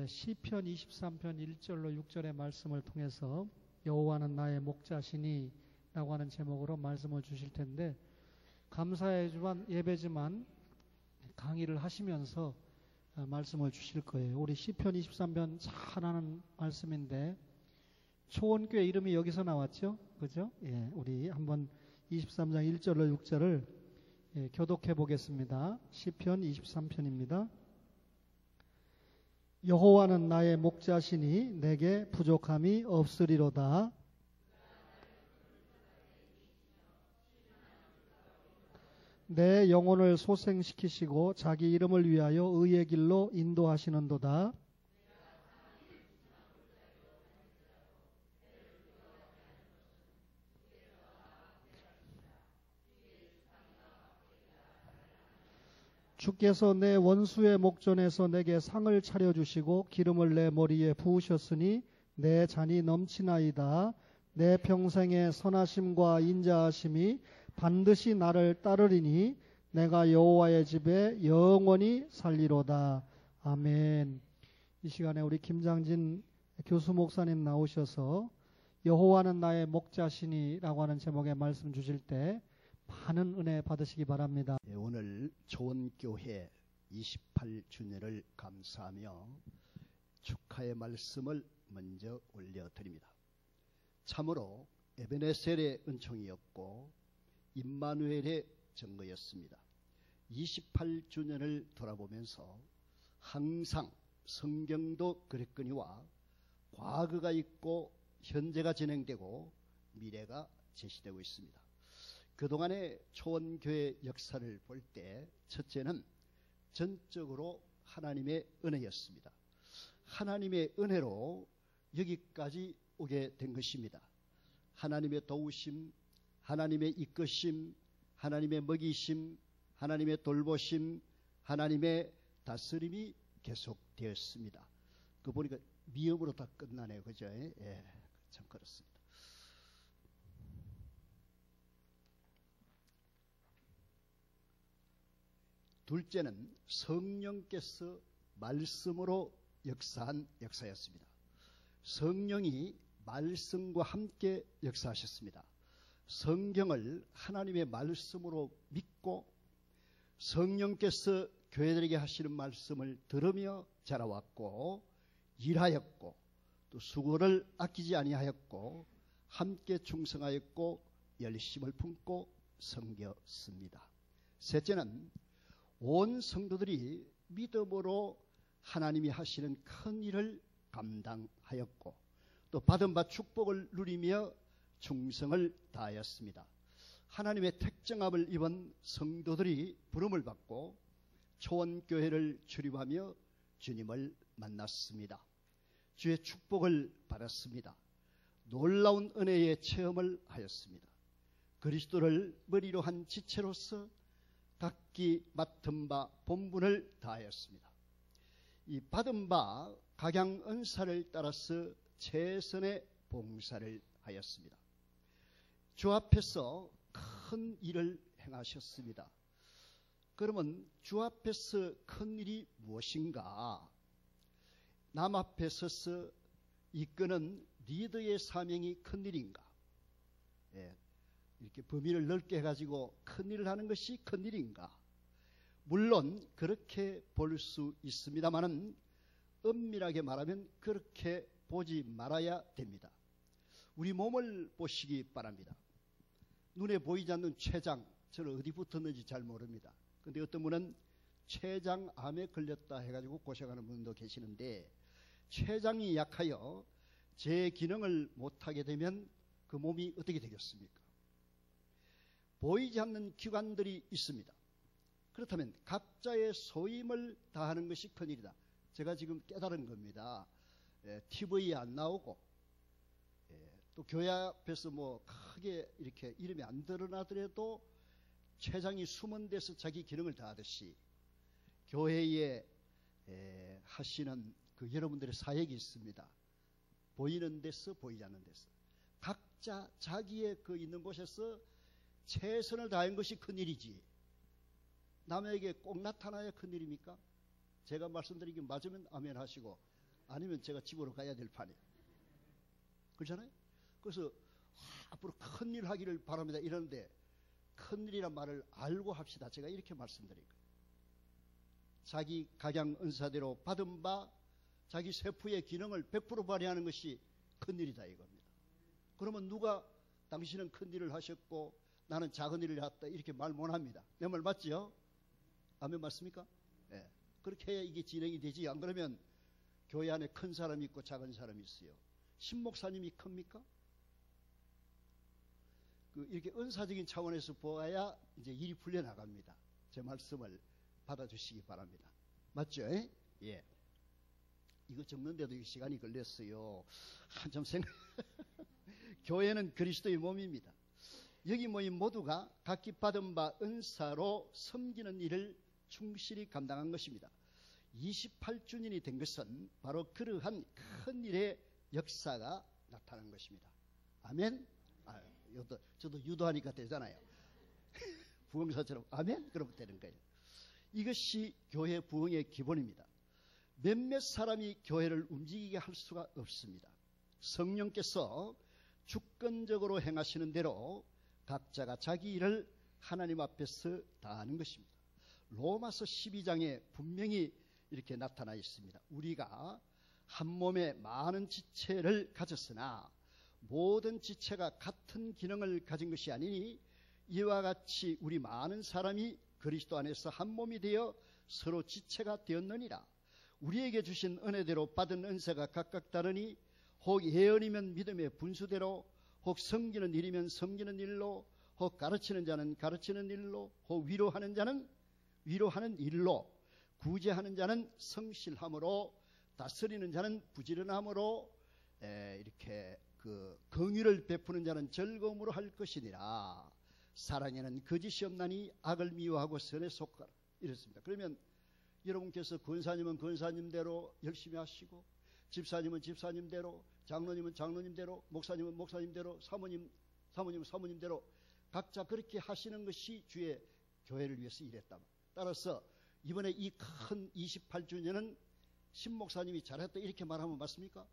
시편 23편 1절로 6절의 말씀을 통해서 여호와는 나의 목자시니 라고 하는 제목으로 말씀을 주실 텐데, 감사의 예배지만 강의를 하시면서 말씀을 주실 거예요. 우리 시편 23편 잘 아는 말씀인데 초원교회 이름이 여기서 나왔죠? 그죠? 예, 우리 한번 23장 1절로 6절을 교독해 보겠습니다. 시편 23편입니다. 여호와는 나의 목자시니 내게 부족함이 없으리로다. 내 영혼을 소생시키시고 자기 이름을 위하여 의의 길로 인도하시는도다. 주께서 내 원수의 목전에서 내게 상을 차려주시고 기름을 내 머리에 부으셨으니 내 잔이 넘치나이다. 내 평생의 선하심과 인자하심이 반드시 나를 따르리니 내가 여호와의 집에 영원히 살리로다. 아멘. 이 시간에 우리 김장진 교수 목사님 나오셔서 여호와는 나의 목자시니 라고 하는 제목의 말씀 주실 때 많은 은혜 받으시기 바랍니다. 오늘 초원교회 28주년을 감사하며 축하의 말씀을 먼저 올려드립니다. 참으로 에베네셀의 은총이었고 임마누엘의 증거였습니다. 28주년을 돌아보면서 항상 성경도 그랬거니와 과거가 있고 현재가 진행되고 미래가 제시되고 있습니다. 그동안의 초원교회 역사를 볼 때 첫째는 전적으로 하나님의 은혜였습니다. 하나님의 은혜로 여기까지 오게 된 것입니다. 하나님의 도우심, 하나님의 이끄심, 하나님의 먹이심, 하나님의 돌보심, 하나님의 다스림이 계속되었습니다. 그 보니까 미음으로 다 끝나네요. 그죠? 예, 참 그렇습니다. 둘째는 성령께서 말씀으로 역사한 역사였습니다. 성령이 말씀과 함께 역사하셨습니다. 성경을 하나님의 말씀으로 믿고 성령께서 교회들에게 하시는 말씀을 들으며 자라왔고 일하였고 또 수고를 아끼지 아니하였고 함께 충성하였고 열심을 품고 섬겼습니다. 셋째는 온 성도들이 믿음으로 하나님이 하시는 큰 일을 감당하였고 또 받은 바 축복을 누리며 충성을 다하였습니다. 하나님의 택정함을 입은 성도들이 부름을 받고 초원교회를 출입하며 주님을 만났습니다. 주의 축복을 받았습니다. 놀라운 은혜의 체험을 하였습니다. 그리스도를 머리로 한 지체로서 각기 맡은 바 본분을 다하였습니다. 이 받은 바 각양 은사를 따라서 최선의 봉사를 하였습니다. 주 앞에서 큰 일을 행하셨습니다. 그러면 주 앞에서 큰 일이 무엇인가? 남 앞에 서서 이끄는 리더의 사명이 큰 일인가? 예, 이렇게 범위를 넓게 해가지고 큰 일을 하는 것이 큰 일인가? 물론 그렇게 볼 수 있습니다만은 엄밀하게 말하면 그렇게 보지 말아야 됩니다. 우리 몸을 보시기 바랍니다. 눈에 보이지 않는 췌장, 저는 어디 붙었는지 잘 모릅니다. 그런데 어떤 분은 췌장암에 걸렸다 해가지고 고생하는 분도 계시는데 췌장이 약하여 제 기능을 못하게 되면 그 몸이 어떻게 되겠습니까? 보이지 않는 기관들이 있습니다. 그렇다면 각자의 소임을 다하는 것이 큰일이다. 제가 지금 깨달은 겁니다. TV에 안 나오고 또 교회 앞에서 뭐 크게 이렇게 이름이 안 드러나더라도 췌장이 숨은 데서 자기 기능을 다하듯이 교회에 하시는 그 여러분들의 사역이 있습니다. 보이는 데서 보이지 않는 데서 각자 자기의 그 있는 곳에서 최선을 다한 것이 큰일이지 남에게 꼭 나타나야 큰일입니까? 제가 말씀드린 게 맞으면 아멘 하시고 아니면 제가 집으로 가야 될 판이에요. 그렇잖아요? 그래서 앞으로 큰일 하기를 바랍니다. 이러는데 큰일이란 말을 알고 합시다. 제가 이렇게 말씀드린 거예요. 자기 각양 은사대로 받은 바 자기 세포의 기능을 100% 발휘하는 것이 큰일이다 이겁니다. 그러면 누가 당신은 큰일을 하셨고 나는 작은 일을 했다 이렇게 말 못합니다. 내 말 맞죠? 아멘 맞습니까? 네. 그렇게 해야 이게 진행이 되지. 안 그러면 교회 안에 큰 사람이 있고 작은 사람이 있어요. 신목사님이 큽니까? 이렇게 은사적인 차원에서 보아야 이제 일이 풀려나갑니다. 제 말씀을 받아주시기 바랍니다. 맞죠? 예. 이거 적는데도 시간이 걸렸어요. 한참 생각. 교회는 그리스도의 몸입니다. 여기 모인 모두가 각기 받은 바 은사로 섬기는 일을 충실히 감당한 것입니다. 28주년이 된 것은 바로 그러한 큰 일의 역사가 나타난 것입니다. 아멘? 저도 유도하니까 되잖아요. 부흥사처럼 아멘? 그러면 되는 거예요. 이것이 교회 부흥의 기본입니다. 몇몇 사람이 교회를 움직이게 할 수가 없습니다. 성령께서 주권적으로 행하시는 대로 각자가 자기 일을 하나님 앞에서 다하는 것입니다. 로마서 12장에 분명히 이렇게 나타나 있습니다. 우리가 한 몸에 많은 지체를 가졌으나 모든 지체가 같은 기능을 가진 것이 아니니 이와 같이 우리 많은 사람이 그리스도 안에서 한 몸이 되어 서로 지체가 되었느니라. 우리에게 주신 은혜대로 받은 은사가 각각 다르니 혹 예언이면 믿음의 분수대로 혹 섬기는 일이면 섬기는 일로 혹 가르치는 자는 가르치는 일로 혹 위로하는 자는 위로하는 일로 구제하는 자는 성실함으로 다스리는 자는 부지런함으로 이렇게 긍휼을 베푸는 자는 즐거움으로 할 것이니라. 사랑에는 거짓이 없나니 악을 미워하고 선에 속하라. 이랬습니다. 그러면 여러분께서 권사님은 권사님대로 열심히 하시고 집사님은 집사님대로 장로님은 장로님대로 목사님은 목사님대로 사모님은 사모님대로 각자 그렇게 하시는 것이 주의 교회를 위해서 일했다. 따라서 이번에 이 큰 28주년은 신목사님이 잘했다 이렇게 말하면 맞습니까?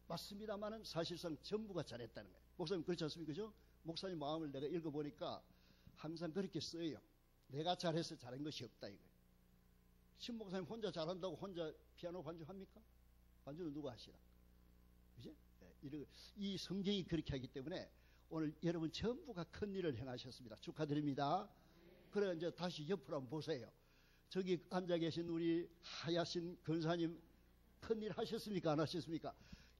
맞습니다만은 사실상 전부가 잘했다는 거예요. 목사님 그렇지 않습니까? 그죠? 목사님 마음을 내가 읽어보니까 항상 그렇게 써요. 내가 잘해서 잘한 것이 없다 이거예요. 신목사님 혼자 잘한다고 혼자 피아노 반주합니까? 반주는 누가 하시나? 그죠? 이 성경이 그렇게 하기 때문에 오늘 여러분 전부가 큰 일을 행하셨습니다. 축하드립니다. 그래 이제 다시 옆으로 한번 보세요. 저기 앉아 계신 우리 하야신 권사님 큰일 하셨습니까? 안 하셨습니까?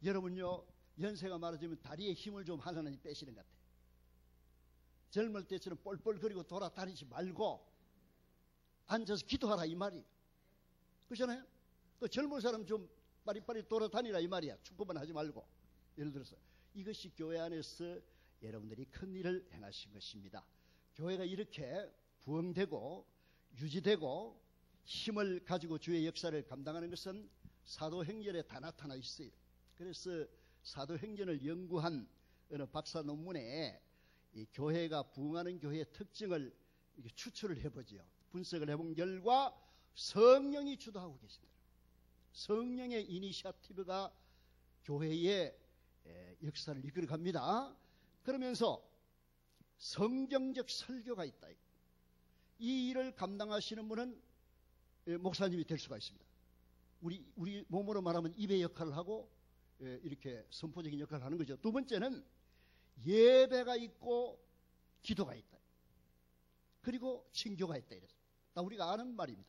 여러분요 연세가 많아지면 다리에 힘을 좀 하나님 빼시는 것 같아요. 젊을 때처럼 뻘뻘거리고 돌아다니지 말고 앉아서 기도하라 이 말이에요. 그렇잖아요? 또 젊은 사람 좀 빠리빠리 돌아다니라 이 말이야. 축구만 하지 말고. 예를 들어서 이것이 교회 안에서 여러분들이 큰 일을 행하신 것입니다. 교회가 이렇게 부흥되고 유지되고 힘을 가지고 주의 역사를 감당하는 것은 사도행전에 다 나타나 있어요. 그래서 사도행전을 연구한 어느 박사 논문에 이 교회가 부흥하는 교회의 특징을 이렇게 추출을 해보지요. 분석을 해본 결과 성령이 주도하고 계신다. 성령의 이니셔티브가 교회의 역사를 이끌어갑니다. 그러면서 성경적 설교가 있다. 이 일을 감당하시는 분은 목사님이 될 수가 있습니다. 우리 몸으로 말하면 입의 역할을 하고 이렇게 선포적인 역할을 하는 거죠. 두 번째는 예배가 있고 기도가 있다. 그리고 친교가 있다. 이래서 다 우리가 아는 말입니다.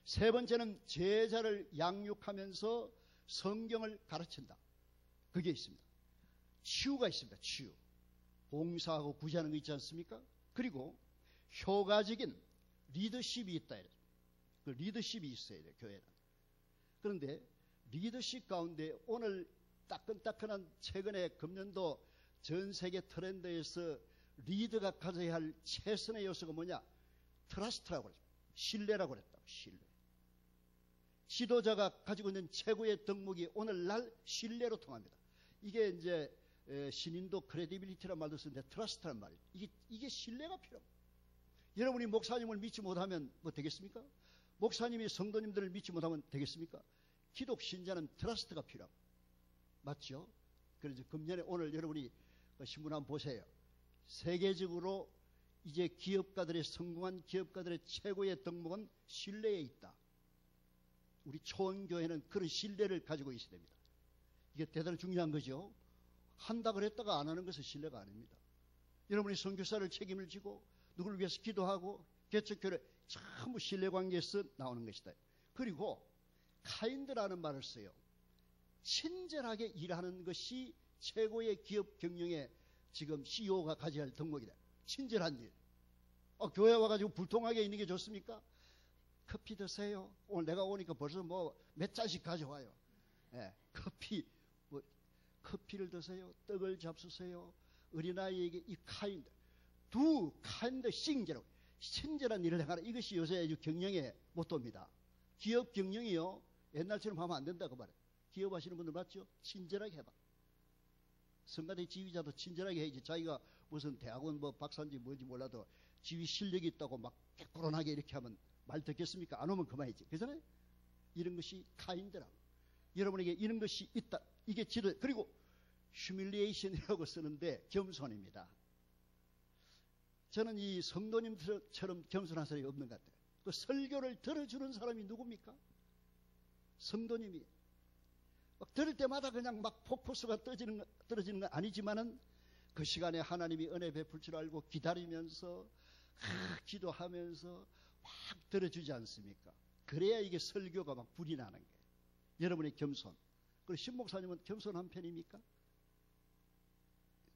세 번째는 제자를 양육하면서 성경을 가르친다. 그게 있습니다. 치유가 있습니다. 치유. 봉사하고 구제하는 거 있지 않습니까? 그리고 효과적인 리더십이 있다. 이래서 그 리더십이 있어야 돼요. 교회는. 그런데 리더십 가운데 오늘 따끈따끈한 최근에 금년도 전 세계 트렌드에서 리더가 가져야 할 최선의 요소가 뭐냐? 트러스트라고 그랬죠. 신뢰라고 그랬다. 신뢰. 지도자가 가지고 있는 최고의 덕목이 오늘날 신뢰로 통합니다. 이게 이제 신인도 크레디빌리티란 말도 쓰는데 트러스트란 말이에요. 이게 신뢰가 필요합니다. 여러분이 목사님을 믿지 못하면 뭐 되겠습니까? 목사님이 성도님들을 믿지 못하면 되겠습니까? 기독 신자는 트러스트가 필요하고. 맞죠? 그래서 금년에 오늘 여러분이 신문 한번 보세요. 세계적으로 이제 기업가들의 성공한 기업가들의 최고의 덕목은 신뢰에 있다. 우리 초원교회는 그런 신뢰를 가지고 있어야 됩니다. 이게 대단히 중요한 거죠. 한다 그랬다가 안 하는 것은 신뢰가 아닙니다. 여러분이 선교사를 책임을 지고 누구를 위해서 기도하고 개척교회 전부 신뢰관계에서 나오는 것이다. 그리고 카인드라는 말을 써요. 친절하게 일하는 것이 최고의 기업 경영의 지금 CEO가 가져야 할 덕목이다. 친절한 일. 교회 와가지고 불통하게 있는 게 좋습니까? 커피 드세요. 오늘 내가 오니까 벌써 몇 잔씩 가져와요. 예, 커피를 드세요. 떡을 잡수세요. 어린아이에게 이 카인드, 두 카인드 싱제라고 친절한 일을 행하라. 이것이 요새 경영의 모토입니다. 기업 경영이요. 옛날처럼 하면 안 된다고 말해요. 기업 하시는 분들 맞죠? 친절하게 해봐. 성가대 지휘자도 친절하게 해야지. 자기가 무슨 대학원 박사인지 뭔지 몰라도 지휘 실력이 있다고 막 깨끗하게 이렇게 하면 말 듣겠습니까? 안 오면 그만이지. 그렇잖아요? 이런 것이 카인드라고. 여러분에게 이런 것이 있다. 이게 지를, 그리고 휴밀리에이션이라고 쓰는데 겸손입니다. 저는 이 성도님처럼 겸손한 사람이 없는 것 같아요. 그 설교를 들어주는 사람이 누굽니까? 성도님이. 막 들을 때마다 그냥 막 폭포수가 떨어지는 건 아니지만은 그 시간에 하나님이 은혜 베풀 줄 알고 기다리면서 기도하면서 막 들어주지 않습니까? 그래야 이게 설교가 막 불이 나는 거예요. 여러분의 겸손. 그리고 신목사님은 겸손한 편입니까?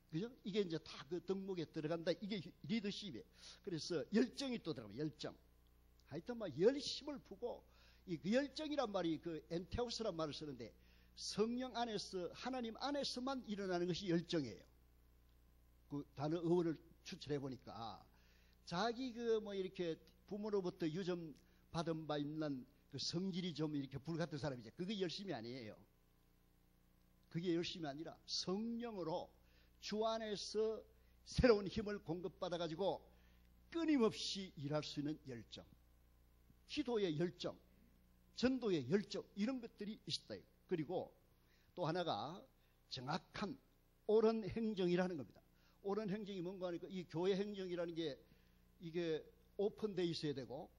그죠? 이게 이제 다 그 덕목에 들어간다. 이게 리더십이에요. 그래서 열정이 또 들어가면 열정. 하여튼 막 열심을 푸고 이 그 열정이란 말이 그 엔테오스란 말을 쓰는데 성령 안에서 하나님 안에서만 일어나는 것이 열정이에요. 그 단어 어원을 추출해 보니까 자기 그 뭐 이렇게 부모로부터 유전 받은 바 있는 그 성질이 좀 이렇게 불같은 사람이죠. 그게 열심이 아니에요. 그게 열심이 아니라 성령으로 주 안에서 새로운 힘을 공급받아 가지고 끊임없이 일할 수 있는 열정, 기도의 열정, 전도의 열정, 이런 것들이 있다. 그리고 또 하나가 정확한 옳은 행정이라는 겁니다. 옳은 행정이 뭔가 하니까 이 교회 행정이라는 게 이게 오픈되어 있어야 되고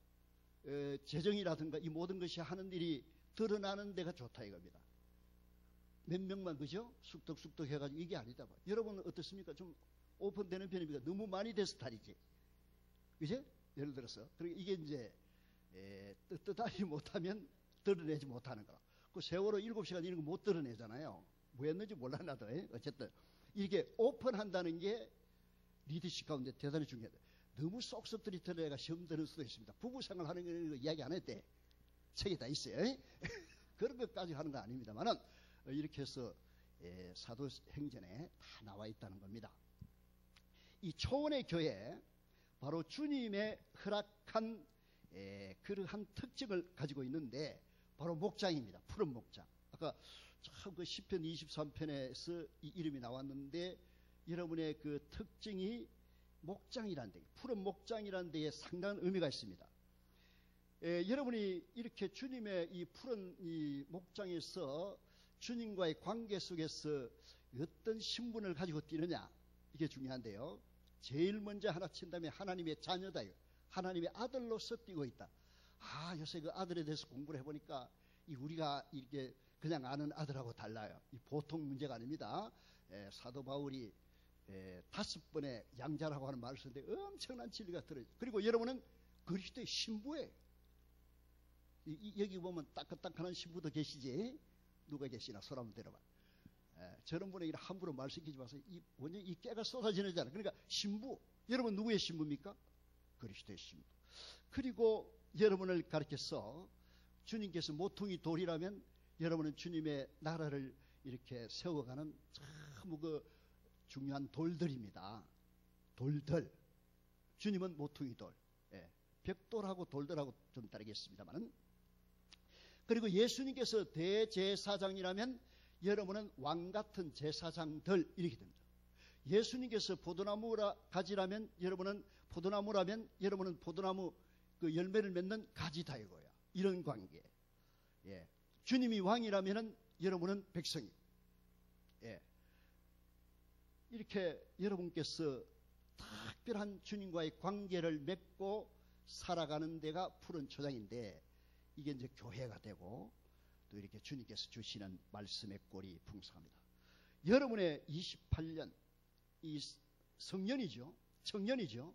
재정이라든가 이 모든 것이 하는 일이 드러나는 데가 좋다 이겁니다. 몇 명만 그죠? 쑥덕쑥덕 해가지고 이게 아니다. 여러분은 어떻습니까? 좀 오픈되는 편입니까? 너무 많이 된 스타일이지. 그죠? 예를 들어서. 그리고 이게 이제 떳떳하지 못하면 드러내지 못하는 거라. 그 세월호 7시간 이런 거 못 드러내잖아요. 뭐였는지 몰라 나도. 어쨌든 이렇게 오픈한다는 게 리더십 가운데 대단히 중요하다. 너무 쏙쏙들이 드러내가 시험 드는 수도 있습니다. 부부 생활 하는 거 이야기 안 했대. 책에 다 있어요. 그런 것까지 하는 거 아닙니다만은 이렇게 해서 사도행전에 다 나와 있다는 겁니다. 이 초원의 교회 바로 주님의 허락한 그러한 특징을 가지고 있는데 바로 목장입니다. 푸른 목장. 아까 참 그 시편 23편에서 이 이름이 나왔는데 여러분의 그 특징이 목장이라는 데, 푸른 목장이라는 데에 상당한 의미가 있습니다. 여러분이 이렇게 주님의 이 푸른 이 목장에서 주님과의 관계 속에서 어떤 신분을 가지고 뛰느냐, 이게 중요한데요. 제일 먼저 하나 친다면 하나님의 자녀다. 하나님의 아들로서 뛰고 있다. 요새 그 아들에 대해서 공부를 해보니까 우리가 이렇게 그냥 아는 아들하고 달라요. 이 보통 문제가 아닙니다. 사도 바울이 5번의 양자라고 하는 말을 쓰는데 엄청난 진리가 들어요. 그리고 여러분은 그리스도의 신부예요. 여기 보면 따끈따끈한 신부도 계시지? 누가 계시나 손 한번 들어봐. 저런 분에게 함부로 말 시키지 마세요. 완전 이 깨가 쏟아지는잖아요. 그러니까 신부. 여러분 누구의 신부입니까? 그리스도의 신부. 그리고 여러분을 가르쳐서 주님께서 모퉁이 돌이라면 여러분은 주님의 나라를 이렇게 세워가는 참 그 중요한 돌들입니다. 돌들. 주님은 모퉁이 돌. 벽돌하고 돌들하고 좀 다르겠습니다만은. 그리고 예수님께서 대제사장이라면 여러분은 왕같은 제사장들 이렇게 됩니다. 예수님께서 포도나무 가지라면 여러분은 포도나무라면 여러분은 포도나무 그 열매를 맺는 가지다 이거야. 이런 관계. 예. 주님이 왕이라면은 여러분은 백성이. 예. 이렇게 여러분께서 특별한 주님과의 관계를 맺고 살아가는 데가 푸른 초장인데, 이게 이제 교회가 되고 또 이렇게 주님께서 주시는 말씀의 꼴이 풍성합니다. 여러분의 28년, 이 성년이죠. 청년이죠.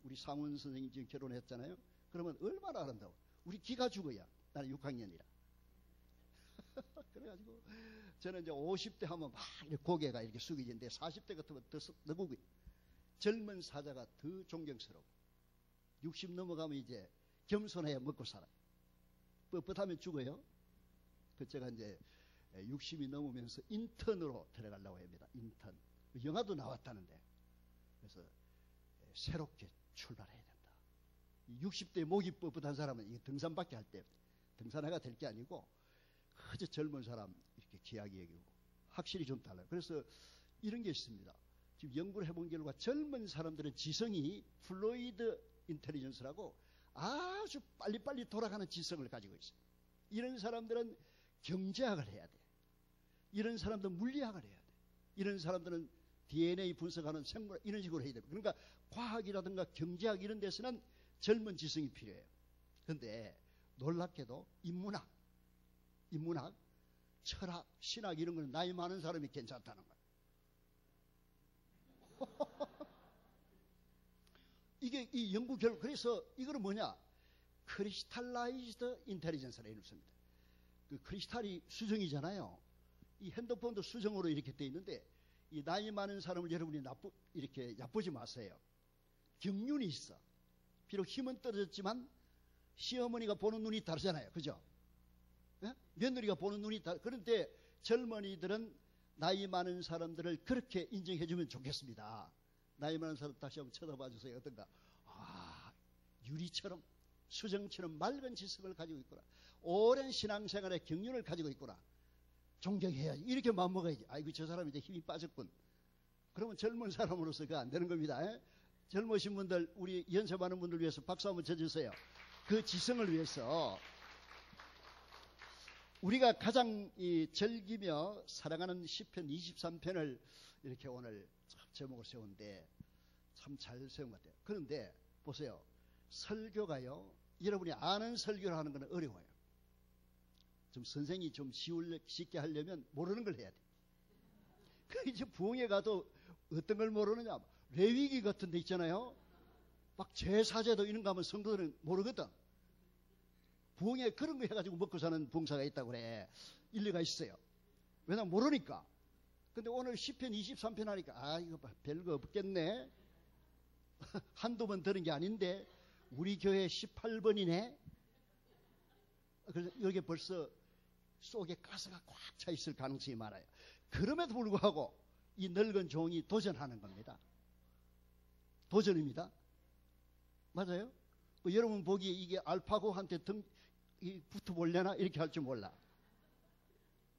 우리 상훈 선생님 지금 결혼했잖아요. 그러면 얼마나 아름다워. 우리 기가 죽어야. 나는 6학년이라. 그래가지고 저는 이제 50대 하면 막 이렇게 고개가 이렇게 숙여지는데 40대 같으면 더 너구기. 젊은 사자가 더 존경스러워. 60 넘어가면 이제 겸손해야 먹고 살아요. 뻣뻣하면 죽어요. 그 제가 이제 60이 넘으면서 인턴으로 들어가려고 합니다. 인턴. 영화도 나왔다는데. 그래서 새롭게 출발해야 된다. 60대 목이 뻣뻣한 사람은 이 등산밖에 할 때 등산화가 될 게 아니고 그저 젊은 사람 이렇게 귀하게 여기고 확실히 좀 달라요. 그래서 이런 게 있습니다. 지금 연구를 해본 결과 젊은 사람들은 지성이 플루이드 인텔리전스라고 아주 빨리빨리 돌아가는 지성을 가지고 있어요. 이런 사람들은 경제학을 해야 돼. 이런 사람들은 물리학을 해야 돼. 이런 사람들은 DNA 분석하는 생물학 이런 식으로 해야 돼요. 그러니까 과학이라든가 경제학 이런 데서는 젊은 지성이 필요해요. 그런데 놀랍게도 인문학, 철학, 신학 이런 거는 나이 많은 사람이 괜찮다는 거예요. 이게 이 연구 결과, 그래서 이거는 뭐냐? 크리스탈라이즈드 인텔리전스라 이렇습니다. 그 크리스탈이 수정이잖아요. 이 핸드폰도 수정으로 이렇게 돼 있는데 이 나이 많은 사람을 여러분이 이렇게 얕보지 마세요. 경륜이 있어. 비록 힘은 떨어졌지만 시어머니가 보는 눈이 다르잖아요. 그죠? 예? 며느리가 보는 눈이 다르. 그런데 젊은이들은 나이 많은 사람들을 그렇게 인정해주면 좋겠습니다. 나이 많은 사람 다시 한번 쳐다봐 주세요. 어떤가? 아, 유리처럼 수정처럼 맑은 지성을 가지고 있구나. 오랜 신앙생활의 경륜을 가지고 있구나. 존경해야지. 이렇게 마음먹어야지. 아이고 저 사람 이제 힘이 빠졌군. 그러면 젊은 사람으로서 그거 안 되는 겁니다. 에? 젊으신 분들, 우리 연습하는 분들 위해서 박수 한번 쳐주세요. 그 지성을 위해서 우리가 가장 즐기며 사랑하는 시편 23편을 이렇게 오늘 제목을 세운데 참 잘 세운 것 같아요. 그런데 보세요. 설교가요. 여러분이 아는 설교를 하는 건 어려워요. 좀 선생이 좀 쉽게 하려면 모르는 걸 해야 돼. 그 이제 부흥회 가도 어떤 걸 모르느냐. 레위기 같은 데 있잖아요. 막 제사제도 이런 거 하면 성도들은 모르거든. 부흥회 그런 거 해가지고 먹고 사는 부흥사가 있다고 그래. 일리가 있어요. 왜냐면 모르니까. 근데 오늘 시편 23편 하니까 아 이거 별거 없겠네. 한두 번 들은 게 아닌데 우리 교회 18번이네. 그래서 여기 벌써 속에 가스가 꽉 차 있을 가능성이 많아요. 그럼에도 불구하고 이 늙은 종이 도전하는 겁니다. 도전입니다. 맞아요? 여러분 보기에 이게 알파고한테 붙어보려나 이렇게 할 줄 몰라.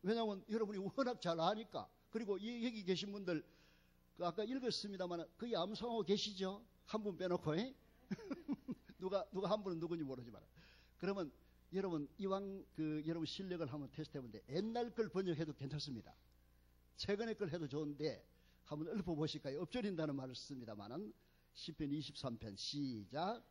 왜냐하면 여러분이 워낙 잘 아니까. 그리고 여기 계신 분들 그 아까 읽었습니다만 거의 암송하고 계시죠? 한 분 빼놓고 누가 한 분은 누군지 모르지만 그러면 여러분 이왕 여러분 실력을 한번 테스트해보는데 옛날 걸 번역해도 괜찮습니다. 최근의 걸 해도 좋은데 한번 읊어보실까요? 엎조린다는 말을 씁니다만은 시편 23편 시작.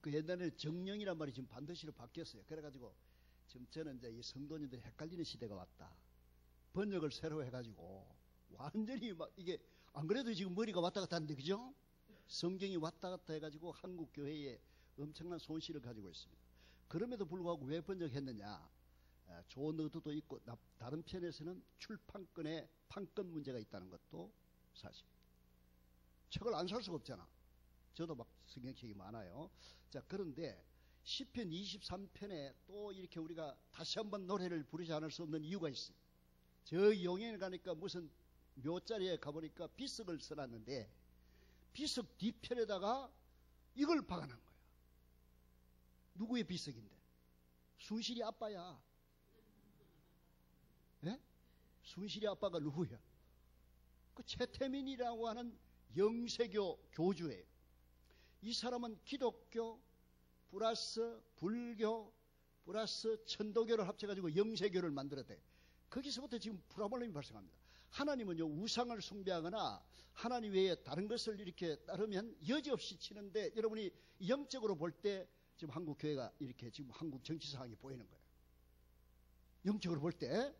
그 옛날에 정령이란 말이 지금 반드시로 바뀌었어요. 그래가지고 지금 저는 이제 이 성도님들이 헷갈리는 시대가 왔다. 번역을 새로 해가지고 완전히 막 이게 안 그래도 지금 머리가 왔다 갔다 하는데 그죠? 성경이 왔다 갔다 해가지고 한국 교회에 엄청난 손실을 가지고 있습니다. 그럼에도 불구하고 왜 번역했느냐? 좋은 의도도 있고 다른 편에서는 출판권에 판권 문제가 있다는 것도 사실입니다. 책을 안 살 수가 없잖아. 저도 막 성경책이 많아요. 자, 그런데 시편 23편에 또 이렇게 우리가 다시 한번 노래를 부르지 않을 수 없는 이유가 있어요. 저 용인에 가니까 무슨 묘자리에 가보니까 비석을 써놨는데 비석 뒤편에다가 이걸 박아놓은 거야. 누구의 비석인데? 순실이 아빠야. 예? 순실이 아빠가 누구야? 그 최태민이라고 하는 영세교 교주예요. 이 사람은 기독교 플러스 불교 플러스 천도교를 합쳐가지고 영세교를 만들었대. 거기서부터 지금 프로블렘이 발생합니다. 하나님은요, 우상을 숭배하거나 하나님 외에 다른 것을 이렇게 따르면 여지없이 치는데, 여러분이 영적으로 볼 때 지금 한국 교회가 이렇게 지금 한국 정치 상황이 보이는 거예요. 영적으로 볼 때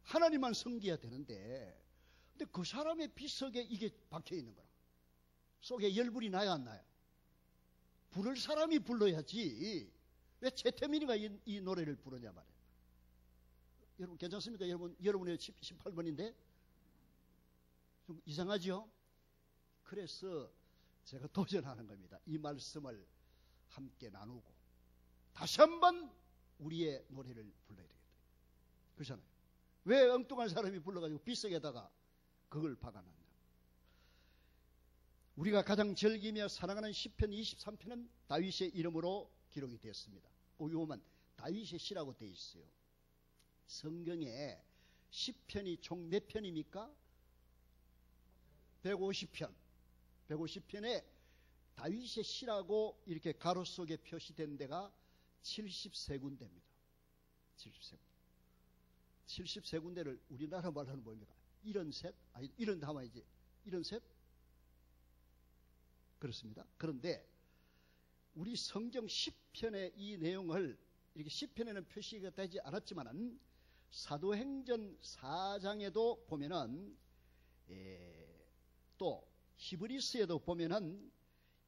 하나님만 섬겨야 되는데, 근데 그 사람의 비석에 이게 박혀 있는 거라. 속에 열불이 나야 안 나요? 부를 사람이 불러야지. 왜 최태민이가 이 노래를 부르냐 말이에요. 여러분 괜찮습니까? 여러분의 18번인데 좀 이상하죠? 그래서 제가 도전하는 겁니다. 이 말씀을 함께 나누고 다시 한번 우리의 노래를 불러야 되겠다. 그렇잖아요. 왜 엉뚱한 사람이 불러가지고 비석에다가 그걸 박아놨냐. 우리가 가장 즐기며 사랑하는 시편 23편은 다윗의 이름으로 기록이 되었습니다. 거기 보면 다윗의 시라고 되어 있어요. 성경에 시편이 총 몇 편입니까? 150편. 150편에 다윗의 시라고 이렇게 가로 속에 표시된 데가 73군데입니다. 73군데를 우리나라 말로는 뭡니까? 이런 셋? 아니, 이런 담아야지. 이런 셋? 그렇습니다. 그런데 우리 성경 10편의 이 내용을 이렇게 10편에는 표시가 되지 않았지만은 사도행전 4장에도 보면은 또 히브리서에도 보면은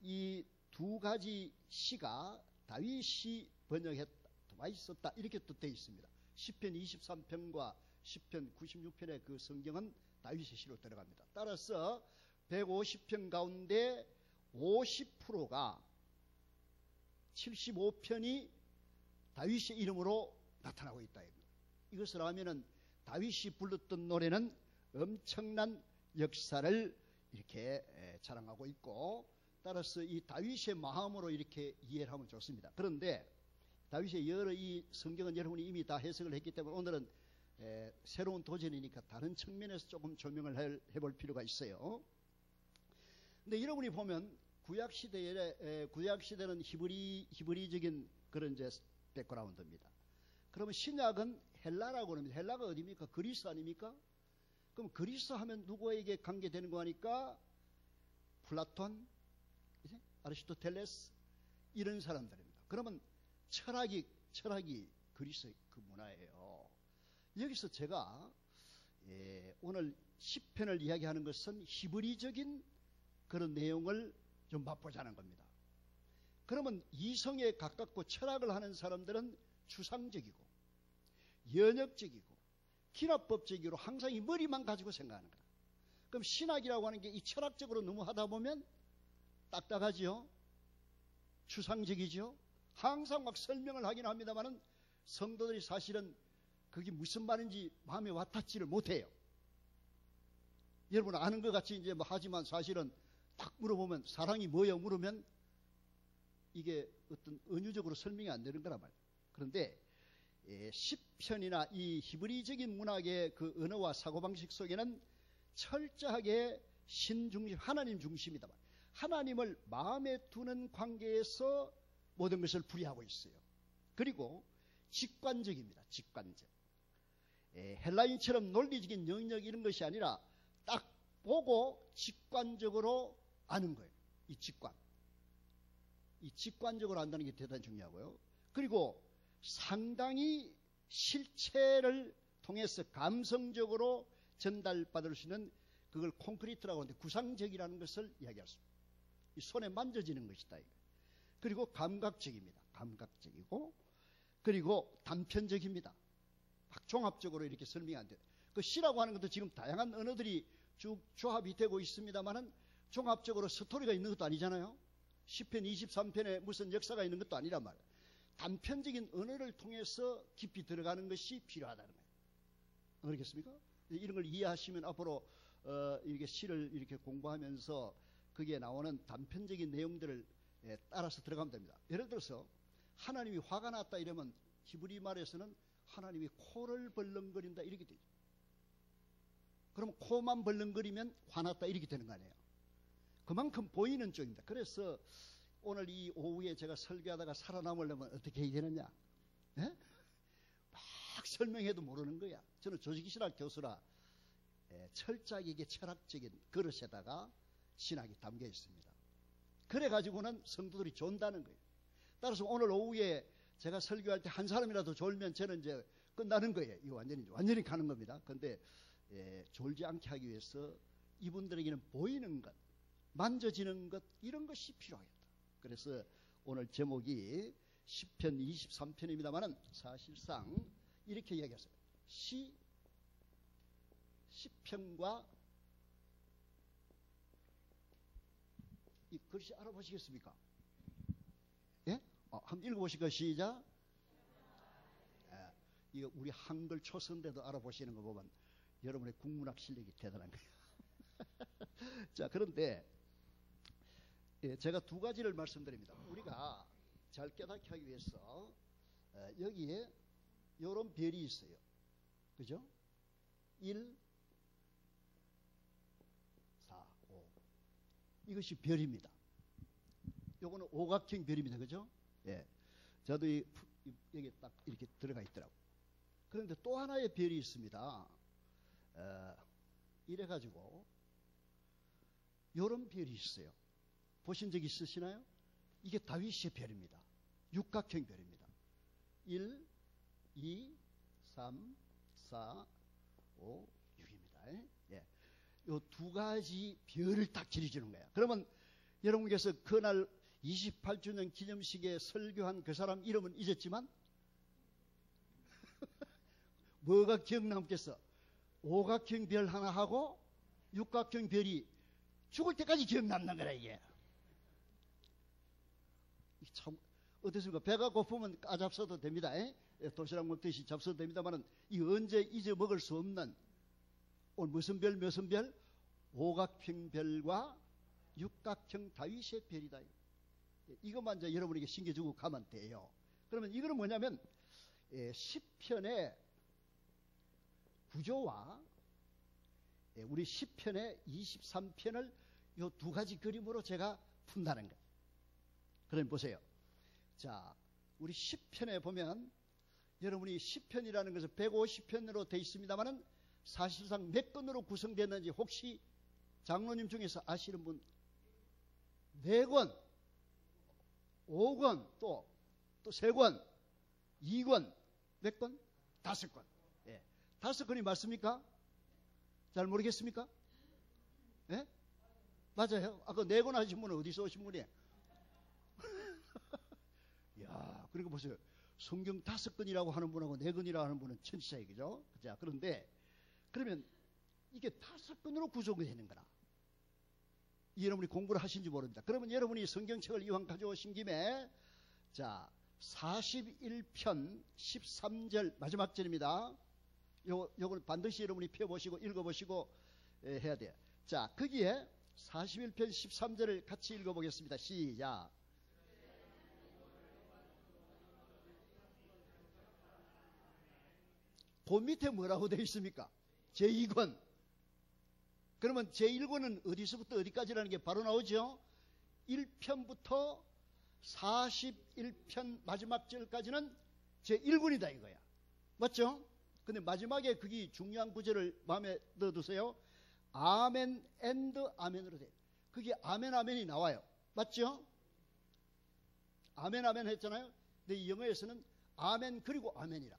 이 두 가지 시가 다윗이 번역했다, 있었다 이렇게 또 되어 있습니다. 시편 23편과 시편 96편의 그 성경은 다윗의 시로 들어갑니다. 따라서 150편 가운데 50%가 75편이 다윗의 이름으로 나타나고 있다. 이것을 하면은 다윗이 불렀던 노래는 엄청난 역사를 이렇게 자랑하고 있고, 따라서 이 다윗의 마음으로 이렇게 이해를 하면 좋습니다. 그런데 다윗의 여러 이 성경은 여러분이 이미 다 해석을 했기 때문에 오늘은 새로운 도전이니까 다른 측면에서 조금 조명을 해볼 필요가 있어요. 근데 여러분이 보면 구약시대는 히브리적인 그런 이제 백그라운드입니다. 그러면 신약은 헬라라고 합니다. 헬라가 어디입니까? 그리스 아닙니까? 그럼 그리스 하면 누구에게 관계되는 거 하니까 플라톤, 아리스토텔레스 이런 사람들입니다. 그러면 철학이 그리스 그 문화예요. 여기서 제가 오늘 10편을 이야기하는 것은 히브리적인 그런 내용을 좀 맛보자는 겁니다. 그러면 이성에 가깝고 철학을 하는 사람들은 추상적이고 연역적이고 기납법적으로 항상 이 머리만 가지고 생각하는 거다. 그럼 신학이라고 하는 게 이 철학적으로 너무 하다 보면 딱딱하지요. 추상적이죠. 항상 막 설명을 하긴 합니다만은 성도들이 사실은 그게 무슨 말인지 마음에 와닿지를 못해요. 여러분 아는 것 같이 이제 뭐 하지만 사실은 딱 물어보면 사랑이 뭐예요? 물으면 이게 어떤 은유적으로 설명이 안 되는 거란 말이에요. 그런데 10편이나 이 히브리적인 문학의 그 언어와 사고방식 속에는 철저하게 신중심, 하나님 중심이다. 하나님을 마음에 두는 관계에서 모든 것을 풀이하고 있어요. 그리고 직관적입니다. 직관적. 헬라인처럼 논리적인 영역 이런 것이 아니라 딱 보고 직관적으로 아는 거예요. 이 직관. 이 직관적으로 안다는 게 대단히 중요하고요. 그리고 상당히 실체를 통해서 감성적으로 전달받을 수 있는 그걸 콘크리트라고 하는데 구상적이라는 것을 이야기할 수 있습니다. 이 손에 만져지는 것이다. 그리고 감각적입니다. 감각적이고 그리고 단편적입니다. 막 종합적으로 이렇게 설명이 안 돼요. 그 시라고 하는 것도 지금 다양한 언어들이 쭉 조합이 되고 있습니다만은 종합적으로 스토리가 있는 것도 아니잖아요. 10편, 23편에 무슨 역사가 있는 것도 아니란 말이에요. 단편적인 언어를 통해서 깊이 들어가는 것이 필요하다는 거예요. 그렇겠습니까? 이런 걸 이해하시면 앞으로 이렇게 시를 이렇게 공부하면서 거기에 나오는 단편적인 내용들을 따라서 들어가면 됩니다. 예를 들어서 하나님이 화가 났다 이러면 히브리 말에서는 하나님이 코를 벌렁거린다 이렇게 되죠. 그럼 코만 벌렁거리면 화났다 이렇게 되는 거 아니에요. 그만큼 보이는 쪽입니다. 그래서 오늘 이 오후에 제가 설교하다가 살아남으려면 어떻게 해야 되느냐? 예? 막 설명해도 모르는 거야. 저는 조직신학 교수라 철저하게 철학적인 그릇에다가 신학이 담겨 있습니다. 그래가지고는 성도들이 존다는 거예요. 따라서 오늘 오후에 제가 설교할 때 한 사람이라도 졸면 저는 이제 끝나는 거예요. 이거 완전히 가는 겁니다. 그런데 졸지 않게 하기 위해서 이분들에게는 보이는 것, 만져지는 것 이런 것이 필요하겠다. 그래서 오늘 제목이 시편 23편입니다만은 사실상 이렇게 이야기했어요. 시편과 이 글씨 알아보시겠습니까? 예? 한번 읽어보실까요? 시작. 이거 우리 한글 초선대도 알아보시는 거 보면 여러분의 국문학 실력이 대단한 거예요. 자, 그런데 제가 두 가지를 말씀드립니다. 우리가 잘 깨닫게 하기 위해서 여기에 이런 별이 있어요. 그죠? 1, 4, 5 이것이 별입니다. 요거는 오각형 별입니다. 그죠? 예. 저도 여기 딱 이렇게 들어가 있더라고요. 그런데 또 하나의 별이 있습니다. 이래가지고 요런 별이 있어요. 보신 적 있으시나요? 이게 다윗의 별입니다. 육각형 별입니다. 1, 2, 3, 4, 5, 6입니다. 예. 요 두 가지 별을 딱 지어주는 거예요. 그러면 여러분께서 그날 28주년 기념식에 설교한 그 사람 이름은 잊었지만 뭐가 기억남겠어? 오각형 별 하나 하고 육각형 별이 죽을 때까지 기억남는 거라 이게. 참 어떻습니까? 배가 고프면 까잡숴도 됩니다. 도시락 먹듯이 잡숴도 됩니다만 이 언제 잊어먹을 수 없는 오늘 무슨 별 무슨 별? 오각형 별과 육각형 다윗의 별이다. 이것만 이제 여러분에게 신겨주고 가면 돼요. 그러면 이거는 뭐냐면 시편의 구조와 우리 시편의 23편을 이 두 가지 그림으로 제가 푼다는 거예요. 그럼 보세요. 자, 우리 시편에 보면 여러분이 시편이라는 것은 150편으로 되어 있습니다만은 사실상 몇 권으로 구성됐는지 혹시 장로님 중에서 아시는 분? 4권, 5권, 또 3권, 2권, 몇 권? 5권. 예. 5권이 맞습니까? 잘 모르겠습니까? 예? 맞아요. 아까 4권 하신 분은 어디서 오신 분이에요? 이야, 그러니까 보세요. 성경 5권이라고 하는 분하고 4권이라고 하는 분은 천지차이, 그죠? 자, 그런데, 그러면 이게 5권으로 구성이 되는 거라. 여러분이 공부를 하신지 모릅니다. 그러면 여러분이 성경책을 이왕 가져오신 김에, 자, 41편 13절, 마지막 절입니다. 요걸 반드시 여러분이 펴보시고 읽어보시고 해야 돼요. 자, 거기에 41편 13절을 같이 읽어보겠습니다. 시작. 그 밑에 뭐라고 되어 있습니까? 제2권. 그러면 제1권은 어디서부터 어디까지라는 게 바로 나오죠? 1편부터 41편 마지막 절까지는 제1권이다 이거야. 맞죠? 근데 마지막에 그게 중요한 구절을 마음에 넣어두세요. 아멘 앤드 아멘으로 돼. 그게 아멘 아멘이 나와요. 맞죠? 아멘 아멘 했잖아요. 근데 이 영어에서는 아멘 그리고 아멘이라.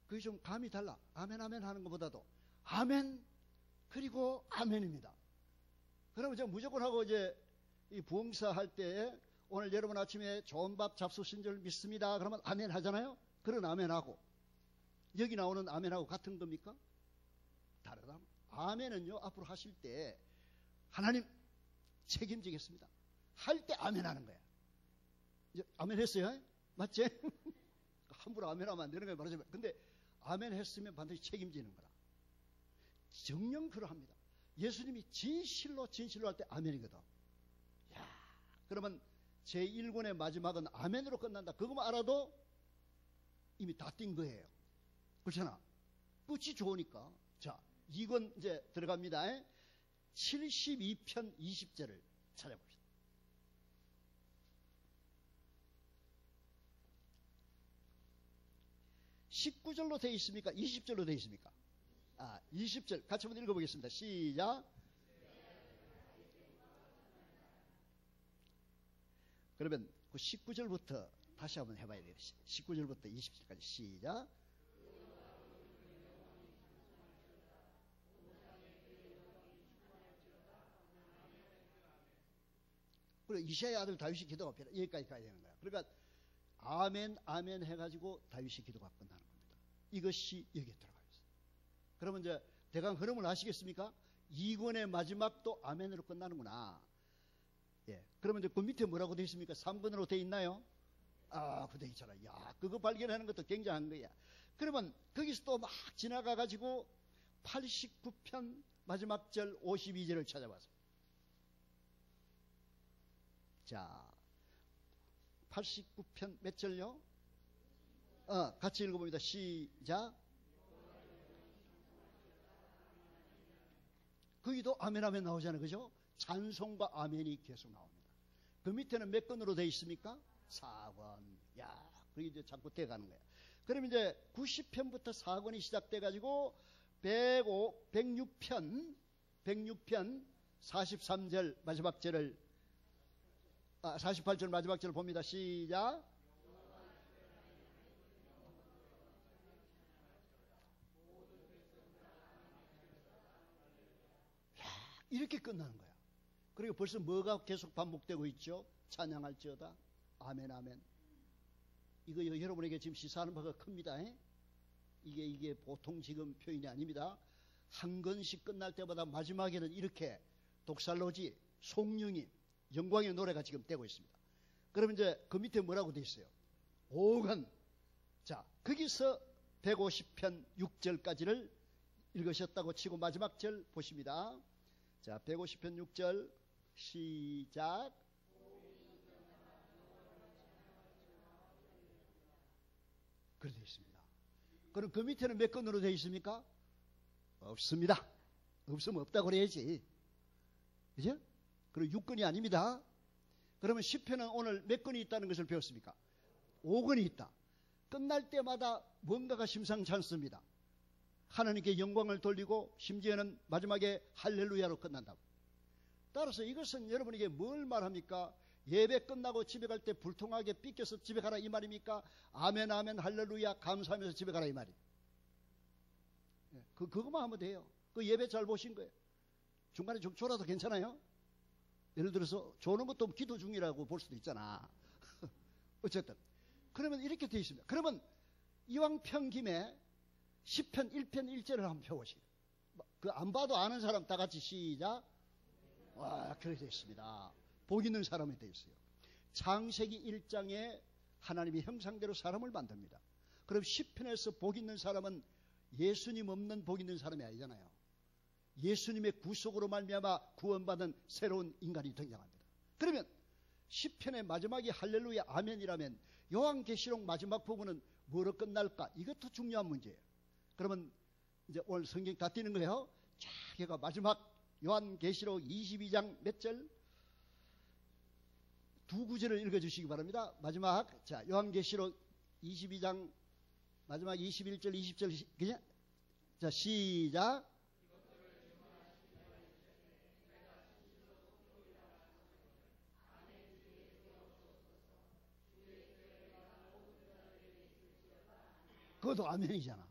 그게 좀 감이 달라. 아멘 아멘 하는 것보다도 아멘 그리고 아멘입니다. 그러면 제가 무조건 하고 이제 이 부흥사 할 때 오늘 여러분 아침에 좋은 밥 잡수신 줄 믿습니다. 그러면 아멘 하잖아요. 그런 아멘 하고 여기 나오는 아멘하고 같은 겁니까? 다르다. 아멘은요, 앞으로 하실 때 하나님 책임지겠습니다. 할 때 아멘 하는 거야. 이제 아멘 했어요? 맞지? 함부로 아멘 하면 안 되는 거예요, 말하자면. 근데 아멘 했으면 반드시 책임지는 거라. 정녕 그러합니다. 예수님이 진실로 할 때 아멘이거든. 야, 그러면 제1권의 마지막은 아멘으로 끝난다. 그거만 알아도 이미 다 뛴 거예요. 그렇잖아. 끝이 좋으니까. 자, 2권 이제 들어갑니다. 72편 20절을 찾아봅시다. (19절로) 되어 있습니까? 20절로 되어 있습니까? 20절 같이 한번 읽어보겠습니다. 시작. 그러면 그 19절부터 다시 한번 해봐야 돼요. 19절부터 20절까지 시작. 그리고 이시야의 아들 다윗이 기도가 필요. 여기까지 가야 되는 거야. 그러니까 아멘 아멘 해가지고 다윗이 기도가 끝나는 겁니다. 이것이 여기에 들어가 있어요. 그러면 이제 대강 흐름을 아시겠습니까? 2권의 마지막도 아멘으로 끝나는구나. 예. 그러면 이제 그 밑에 뭐라고 되어 있습니까? 3권으로 되어 있나요? 그 되어 있잖아. 야, 그거 발견하는 것도 굉장한 거야. 그러면 거기서 또 막 지나가가지고 89편 마지막 절 52절을 찾아봤어요. 자, 89편 몇 절요? 같이 읽어봅니다. 시작. 거기도 아멘 아멘 나오잖아요. 그죠? 찬송과 아멘이 계속 나옵니다. 그 밑에는 몇 권으로 되어 있습니까? 4권. 야, 그게 이제 자꾸 떼가는 거야. 그럼 이제 90편부터 4권이 시작돼가지고 106편 43절 마지막 절을 48절 마지막 절을 봅니다. 시작. 이렇게 끝나는 거야. 그리고 벌써 뭐가 계속 반복되고 있죠? 찬양할지어다. 아멘 아멘. 이거 여러분에게 지금 시사하는 바가 큽니다. 이게 보통 지금 표현이 아닙니다. 한 권씩 끝날 때마다 마지막에는 이렇게 독살로지, 송영이, 영광의 노래가 지금 되고 있습니다. 그러면 이제 그 밑에 뭐라고 되어 있어요? 5권. 자, 거기서 150편 6절까지를 읽으셨다고 치고 마지막 절 보십니다. 자, 150편 6절 시작. 그렇게 되어 있습니다. 그럼 그 밑에는 몇 건으로 되어 있습니까? 없습니다. 없으면 없다고 그래야지. 그죠? 그리고 6건이 아닙니다. 그러면 10편은 오늘 몇 건이 있다는 것을 배웠습니까? 5건이 있다. 끝날 때마다 뭔가가 심상치 않습니다. 하나님께 영광을 돌리고 심지어는 마지막에 할렐루야로 끝난다고. 따라서 이것은 여러분에게 뭘 말합니까? 예배 끝나고 집에 갈 때 불통하게 삐껴서 집에 가라 이 말입니까? 아멘 아멘 할렐루야 감사하면서 집에 가라 이 말이에요. 그것만 하면 돼요. 그 예배 잘 보신 거예요. 중간에 좀 졸아도 괜찮아요? 예를 들어서 조는 것도 기도 중이라고 볼 수도 있잖아. 어쨌든 그러면 이렇게 되어 있습니다. 그러면 이왕 편 김에 10편 1편 1절을 한번 펴보시죠. 그 안 봐도 아는 사람 다 같이 시작. 와, 그렇게 되어 있습니다. 복 있는 사람이 되어 있어요. 창세기 1장에 하나님이 형상대로 사람을 만듭니다. 그럼 10편에서 복 있는 사람은 예수님 없는 복 있는 사람이 아니잖아요. 예수님의 구속으로 말미암아 구원받은 새로운 인간이 등장합니다. 그러면 10편의 마지막이 할렐루야 아멘이라면 요한계시록 마지막 부분은 뭐로 끝날까? 이것도 중요한 문제예요. 그러면 이제 오늘 성경 다 띄는 거예요. 자, 걔가 마지막 요한계시록 22장 몇 절? 두 구절을 읽어주시기 바랍니다. 마지막, 자, 요한계시록 22장 마지막 21절, 20절, 그냥? 자, 시작. 그것도 아멘이잖아.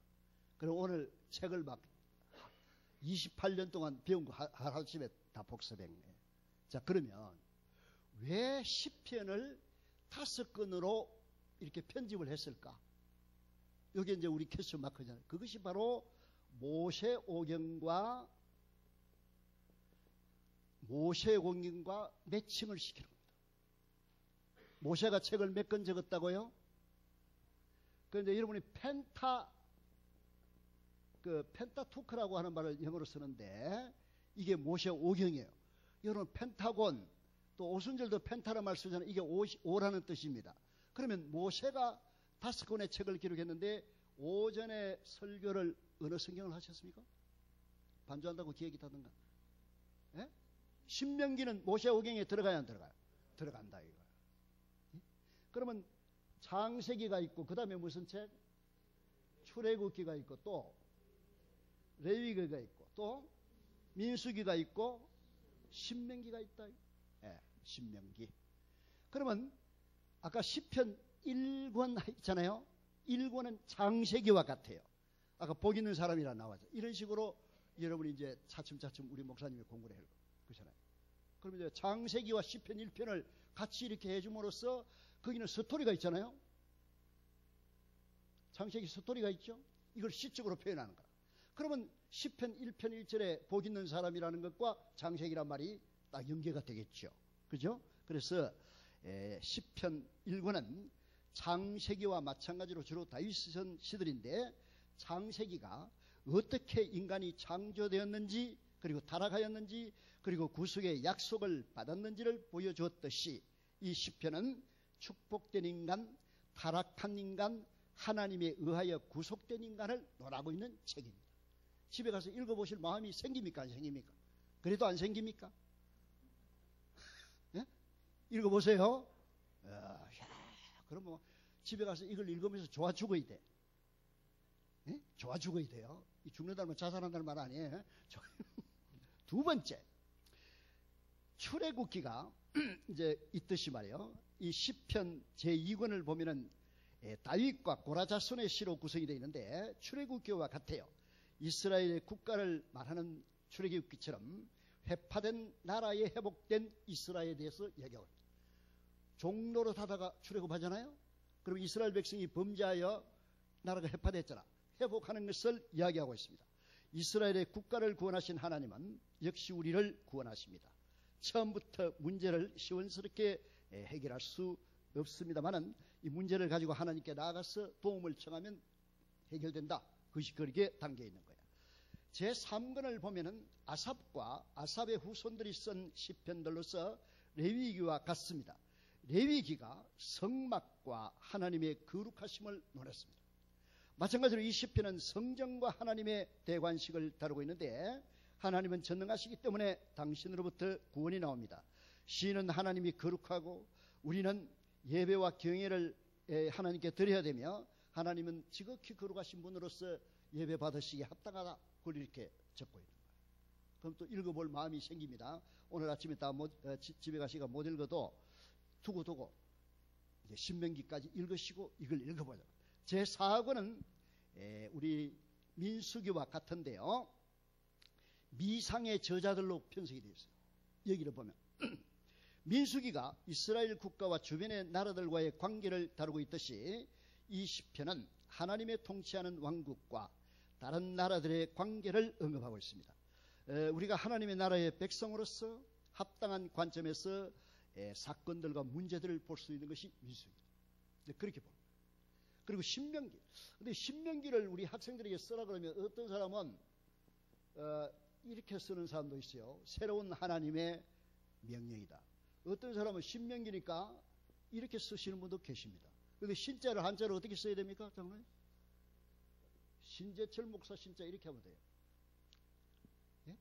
그럼 오늘 책을 막 28년 동안 배운 거 하루쯤에 다 복습했네. 자, 그러면 왜 10편을 5건으로 이렇게 편집을 했을까? 여기 이제 우리 퀘스천 마크잖아요. 그것이 바로 모세오경과 매칭을 시키는 겁니다. 모세가 책을 몇 권 적었다고요? 그런데 여러분이 펜타투크라고 하는 말을 영어로 쓰는데 이게 모세오경이에요. 여러분 펜타곤 또 오순절도 펜타라는 말 쓰잖아요. 이게 5라는 뜻입니다. 그러면 모세가 5권의 책을 기록했는데 오전에 설교를 어느 성경을 하셨습니까? 반주한다고 기억이 타던가. 예? 신명기는 모세오경에 들어가야 안 들어가요? 들어간다 이거예요. 예? 그러면 창세기가 있고 그 다음에 무슨 책? 출애굽기가 있고 또 레위기가 있고 또 민수기가 있고 신명기가 있다. 예, 신명기. 그러면 아까 시편 1권 있잖아요. 1권은 창세기와 같아요. 아까 복 있는 사람이라 나와죠. 이런 식으로 여러분이 이제 차츰차츰 우리 목사님이 공부를 해요. 그렇잖아요. 그럼 이제 창세기와 시편 1편을 같이 이렇게 해줌으로써 거기는 스토리가 있잖아요. 창세기 스토리가 있죠. 이걸 시적으로 표현하는 거야. 그러면 시편 1편 1절에 복 있는 사람이라는 것과 창세기란 말이 딱 연계가 되겠죠. 그죠? 그래서 시편 1권은 창세기와 마찬가지로 주로 다윗선 시들인데 창세기가 어떻게 인간이 창조되었는지 그리고 타락하였는지 그리고 구속의 약속을 받았는지를 보여주었듯이 이 시편은 축복된 인간, 타락한 인간, 하나님에 의하여 구속된 인간을 논하고 있는 책입니다. 집에 가서 읽어보실 마음이 생깁니까? 안 생깁니까? 그래도 안 생깁니까? 예? 읽어보세요. 그럼 뭐 집에 가서 이걸 읽으면서 좋아 죽어야 돼. 예? 좋아 죽어야 돼요. 이 죽는다는 자살한다는 말 아니에요. 두 번째, 출애굽기가 이제 있듯이 말이에요. 이 시편 제2권을 보면은 다윗과 고라자손의 시로 구성이 되어 있는데 출애굽기와 같아요. 이스라엘의 국가를 말하는 출애굽기처럼 회파된 나라에 회복된 이스라엘에 대해서 이야기하고 있습니다. 종로로 타다가 출애굽하잖아요. 그럼 이스라엘 백성이 범죄하여 나라가 회파됐잖아. 회복하는 것을 이야기하고 있습니다. 이스라엘의 국가를 구원하신 하나님은 역시 우리를 구원하십니다. 처음부터 문제를 시원스럽게 해결할 수 없습니다만은 이 문제를 가지고 하나님께 나아가서 도움을 청하면 해결된다. 그것이 거기에 담겨 있는 거야. 제3권을 보면은 아삽과 아삽의 후손들이 쓴 시편들로서 레위기와 같습니다. 레위기가 성막과 하나님의 거룩하심을 논했습니다. 마찬가지로 이 시편은 성전과 하나님의 대관식을 다루고 있는데 하나님은 전능하시기 때문에 당신으로부터 구원이 나옵니다. 시인은 하나님이 거룩하고 우리는 예배와 경외를 하나님께 드려야 되며 하나님은 지극히 거룩하신 분으로서 예배 받으시기에 합당하다. 그걸 이렇게 적고 있는 거예요. 그럼 또 읽어볼 마음이 생깁니다. 오늘 아침에 다 집에 가시가 못 읽어도 두고 이제 신명기까지 읽으시고 이걸 읽어보자. 제4권은 우리 민수기와 같은데요. 미상의 저자들로 편성이 되어 있어요. 여기를 보면 민수기가 이스라엘 국가와 주변의 나라들과의 관계를 다루고 있듯이 이 시편은 하나님의 통치하는 왕국과 다른 나라들의 관계를 언급하고 있습니다. 우리가 하나님의 나라의 백성으로서 합당한 관점에서 사건들과 문제들을 볼 수 있는 것이 민수기입니다. 그렇게 봅니다. 그리고 신명기. 근데 신명기를 우리 학생들에게 쓰라 그러면 어떤 사람은 이렇게 쓰는 사람도 있어요. 새로운 하나님의 명령이다. 어떤 사람은 신명기니까 이렇게 쓰시는 분도 계십니다. 그런데 신자를 한자로 어떻게 써야 됩니까? 장로님? 신재철 목사 신자 이렇게 하면 돼요. 예?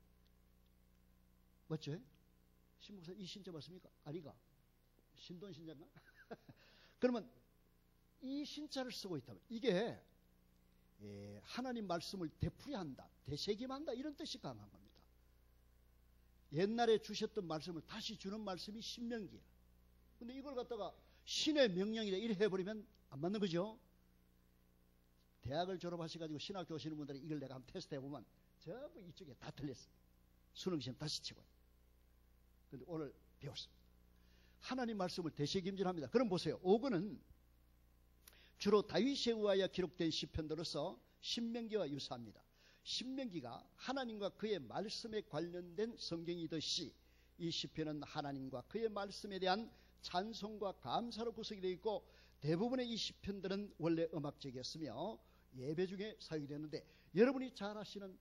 맞죠? 신 목사 이 신자 맞습니까? 아니가? 신돈 신자인가? 그러면 이 신자를 쓰고 있다면 이게 하나님 말씀을 되풀이한다, 되새김한다 이런 뜻이 강한 겁니다. 옛날에 주셨던 말씀을 다시 주는 말씀이 신명기야. 근데 이걸 갖다가 신의 명령이다 이렇게 해버리면 안 맞는 거죠. 대학을 졸업하셔가지고 신학교 오시는 분들이 이걸 내가 한번 테스트 해보면 전부 이쪽에 다 틀렸어요. 수능시험 다시 치고요. 근데 오늘 배웠습니다. 하나님 말씀을 되새김질합니다. 그럼 보세요. 5권은 주로 다윗에 의하여 기록된 시편들로서 신명기와 유사합니다. 신명기가 하나님과 그의 말씀에 관련된 성경이듯이 이 시편은 하나님과 그의 말씀에 대한 찬송과 감사로 구성이 되어 있고, 대부분의 이 시편들은 원래 음악적이었으며 예배 중에 사용이 되는데, 여러분이 잘 아시는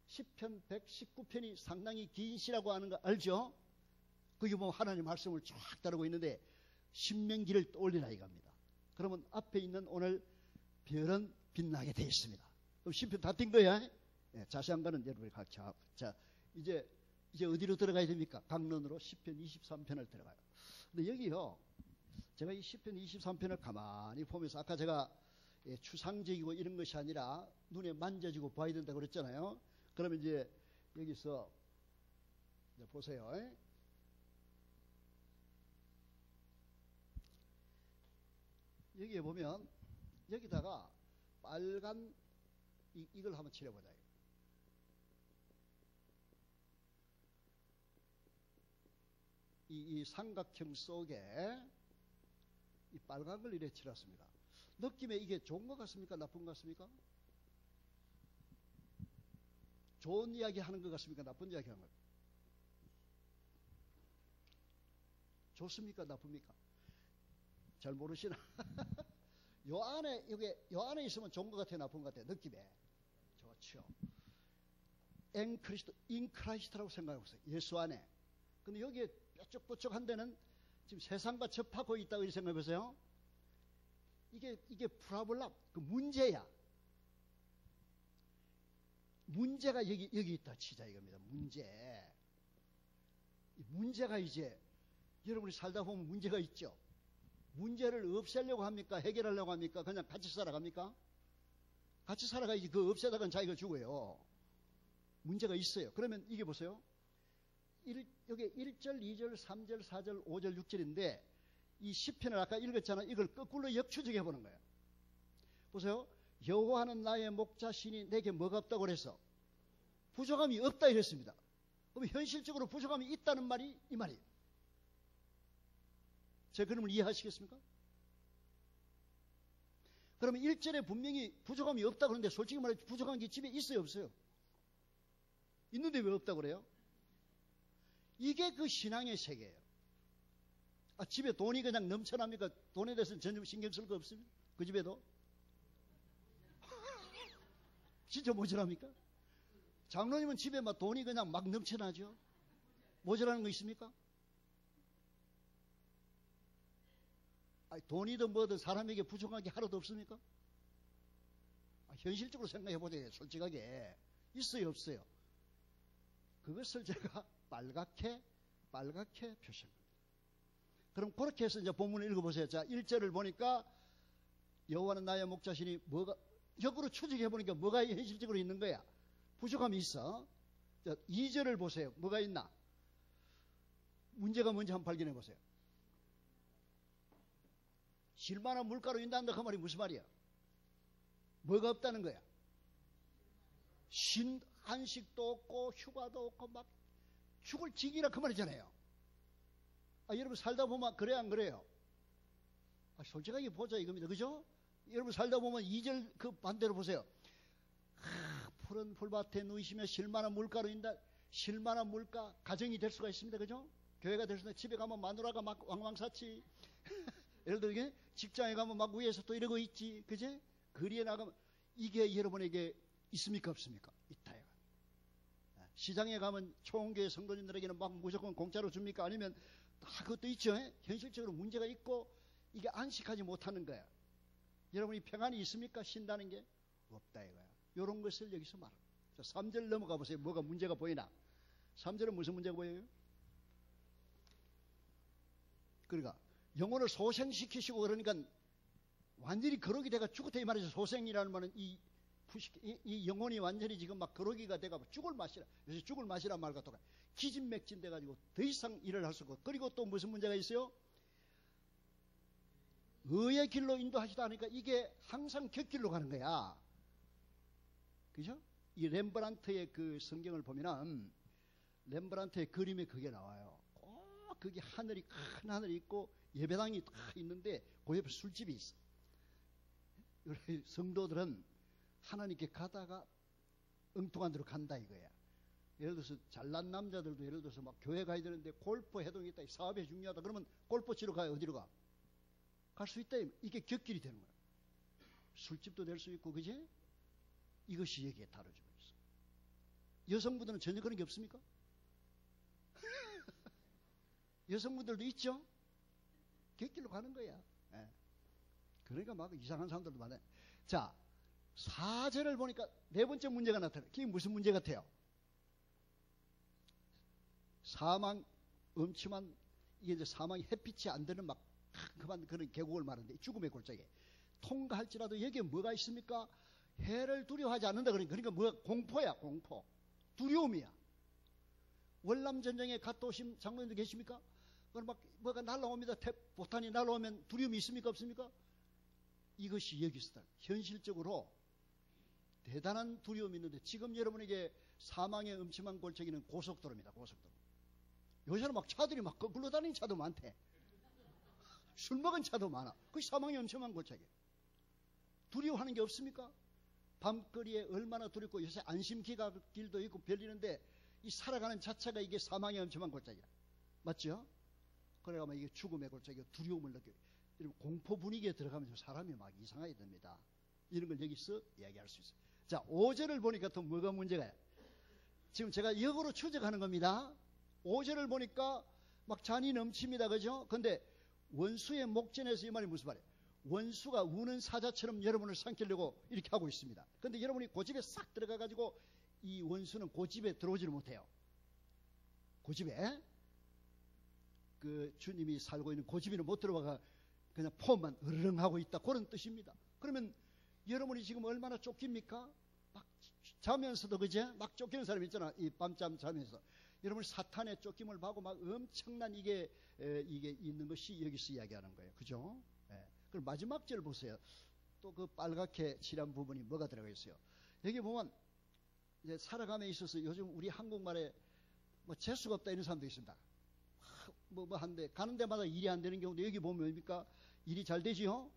시편 119편이 상당히 긴 시라고 하는 거 알죠? 거기 보면 하나님 말씀을 쫙 따르고 있는데 신명기를 떠올리라 이겁니다. 그러면 앞에 있는 오늘 별은 빛나게 되어 있습니다. 그럼 시편 다 뛴 거야? 네, 자세한 거는 여러분이 같이 하고. 자, 이제 어디로 들어가야 됩니까? 강론으로 시편 23편을 들어가요. 근데 여기요, 제가 이 시편 23편을 가만히 보면서, 아까 제가 추상적이고 이런 것이 아니라 눈에 만져지고 봐야 된다고 그랬잖아요. 그러면 이제 여기서 이제 보세요. 여기에 보면 여기다가 빨간 이걸 한번 칠해보자. 이 삼각형 속에 이 빨간 걸 이렇게 칠했습니다. 느낌에 이게 좋은 것 같습니까? 나쁜 것 같습니까? 좋은 이야기 하는 것 같습니까? 나쁜 이야기 하는 것? 좋습니까? 나쁩니까? 잘 모르시나? 요 안에 있으면 좋은 것 같아요? 나쁜 것 같아요? 느낌에. 좋죠. 인 크라이스트라고 생각해보세요. 예수 안에. 근데 여기에 뾰족뾰족한 데는 지금 세상과 접하고 있다고 생각해보세요. 이게 프라블람, 그 문제야. 문제가 여기 있다 치자 이겁니다. 문제가 이제 여러분이 살다 보면 문제가 있죠. 문제를 없애려고 합니까? 해결하려고 합니까? 그냥 같이 살아갑니까? 같이 살아가야지. 그 없애다간 자기가 죽어요. 문제가 있어요. 그러면 이게 보세요. 여기 1절, 2절, 3절, 4절, 5절, 6절인데 이 시편을 아까 읽었잖아. 이걸 거꾸로 역추적해 보는 거예요. 보세요. 여호와는 나의 목자시니 내게 뭐가 없다고 그래서 부족함이 없다 이랬습니다. 그럼 현실적으로 부족함이 있다는 말이 이 말이에요. 제 그림을 이해하시겠습니까? 그러면 1절에 분명히 부족함이 없다고 그러는데 솔직히 말해 부족한 게 집에 있어요 없어요? 있는데 왜 없다고 그래요? 이게 그 신앙의 세계예요. 집에 돈이 그냥 넘쳐납니까? 돈에 대해서는 전혀 신경 쓸 거 없습니다. 그 집에도? 진짜 모자랍니까? 장로님은 집에 막 돈이 그냥 막 넘쳐나죠? 모자라는 거 있습니까? 돈이든 뭐든 사람에게 부족한 게 하나도 없습니까? 현실적으로 생각해 보세요. 솔직하게. 있어요 없어요? 그것을 제가 빨갛게 표시합니다. 그럼 그렇게 해서 이제 본문을 읽어보세요. 자, 1절을 보니까 여호와는 나의 목자시니 뭐가, 역으로 추적해 보니까 뭐가 현실적으로 있는 거야? 부족함이 있어. 자, 2절을 보세요. 뭐가 있나? 문제가 뭔지 한번 발견해 보세요. 실만한 물가로 인다는데 그 말이 무슨 말이야? 뭐가 없다는 거야? 한식도 없고 휴가도 없고 막 죽을 지기라 그 말이잖아요. 여러분 살다 보면 그래 안 그래요? 솔직하게 보자 이겁니다. 그죠? 여러분 살다 보면 2절 그 반대로 보세요. 푸른 풀밭에 누이시며 실만한 물가로 인다. 실만한 물가 가정이 될 수가 있습니다. 그죠? 교회가 될 수가 있습니다. 집에 가면 마누라가 막 왕왕사치. 예를 들어 이게 직장에 가면 막 위에서 또 이러고 있지. 그제? 거리에 나가면 이게 여러분에게 있습니까 없습니까? 있다요. 시장에 가면 초원교회 성도님들에게는 막 무조건 공짜로 줍니까? 아니면 다 그것도 있죠. 현실적으로 문제가 있고 이게 안식하지 못하는 거야. 여러분이 평안이 있습니까? 쉰다는 게 없다 이거야. 이런 것을 여기서 말합니다. 3절 넘어가 보세요. 뭐가 문제가 보이나? 3절은 무슨 문제가 보여요? 그러니까 영혼을 소생시키시고 그러니까 완전히 거룩이 돼가 죽었다 이 말이죠. 소생이라는 말은 이 영혼이 완전히 지금 막 거룩이가 돼가 죽을 맛이라. 그래서 죽을 맛이란 말과 똑같아. 기진맥진 돼가지고 더 이상 일을 할 수 없고. 그리고 또 무슨 문제가 있어요? 의의 길로 인도하시다 하니까 이게 항상 곁길로 가는 거야. 그죠? 이 렘브란트의 그 성경을 보면은 렘브란트의 그림에 그게 나와요. 꼭 거기 하늘이 큰 하늘이 있고 예배당이 다 있는데 그 옆에 술집이 있어. 우리 성도들은 하나님께 가다가 엉뚱한 데로 간다 이거야. 예를 들어서 잘난 남자들도 예를 들어서 막 교회 가야 되는데 골프 해동이 있다, 사업이 중요하다 그러면 골프 치러 가요. 어디로 가? 갈 수 있다. 이게 곁길이 되는 거야. 술집도 될 수 있고, 그지? 이것이 여기에 다뤄지고 있어. 여성분들은 전혀 그런 게 없습니까? 여성분들도 있죠? 곁길로 가는 거야. 예. 그러니까 막 이상한 사람들도 많아요. 자, 4절을 보니까 네 번째 문제가 나타나요. 그게 무슨 문제 같아요? 사망, 음침한, 이게 이제 사망이 햇빛이 안 되는 막 그만 그런 계곡을 말하는데, 죽음의 골짜기. 통과할지라도 여기에 뭐가 있습니까? 해를 두려워하지 않는다. 그러니까 뭐가 공포야, 공포. 두려움이야. 월남전쟁에 갔다 오신 장로님들 계십니까? 그럼 막 뭐가 날라옵니다. 폭탄이 날라오면 두려움이 있습니까? 없습니까? 이것이 여기 있다. 현실적으로 대단한 두려움이 있는데, 지금 여러분에게 사망의 음침한 골짜기는 고속도로입니다. 고속도로. 요새는 막 차들이 막 굴러다니는 차도 많대. 술 먹은 차도 많아. 그게 사망의 음침한 골짜기. 두려워하는 게 없습니까? 밤거리에 얼마나 두렵고, 요새 안심기가 길도 있고 별리는데, 이 살아가는 자체가 이게 사망의 음침한 골짜기야. 맞죠? 그래가면 이게 죽음의 골짜기가 두려움을 느껴요. 여러분, 공포 분위기에 들어가면 사람이 막 이상하게 됩니다. 이런 걸 여기서 이야기할 수 있어요. 자, 5절을 보니까 또 뭐가 문제가요? 지금 제가 역으로 추적하는 겁니다. 5절을 보니까 막 잔이 넘칩니다. 그죠? 근데 원수의 목전에서 이 말이 무슨 말이에요? 원수가 우는 사자처럼 여러분을 삼키려고 이렇게 하고 있습니다. 근데 여러분이 고집에 싹 들어가가지고 이 원수는 고집에 들어오지를 못해요. 고집에 그 주님이 살고 있는 고집에는 못 들어가가 그냥 폼만 으르렁하고 있다, 그런 뜻입니다. 그러면 여러분이 지금 얼마나 쫓깁니까? 막 자면서도, 그제? 막 쫓기는 사람 있잖아. 이 밤잠 자면서 여러분 사탄의 쫓김을 받고 막 엄청난 이게 있는 것이 여기서 이야기하는 거예요. 그죠? 예. 그럼 마지막 절 보세요. 또 그 빨갛게 칠한 부분이 뭐가 들어가 있어요? 여기 보면 이제 살아감에 있어서 요즘 우리 한국말에 뭐 재수가 없다 이런 사람도 있습니다. 뭐 한데 가는 데마다 일이 안 되는 경우도 여기 보면 뭡니까? 일이 잘 되지요?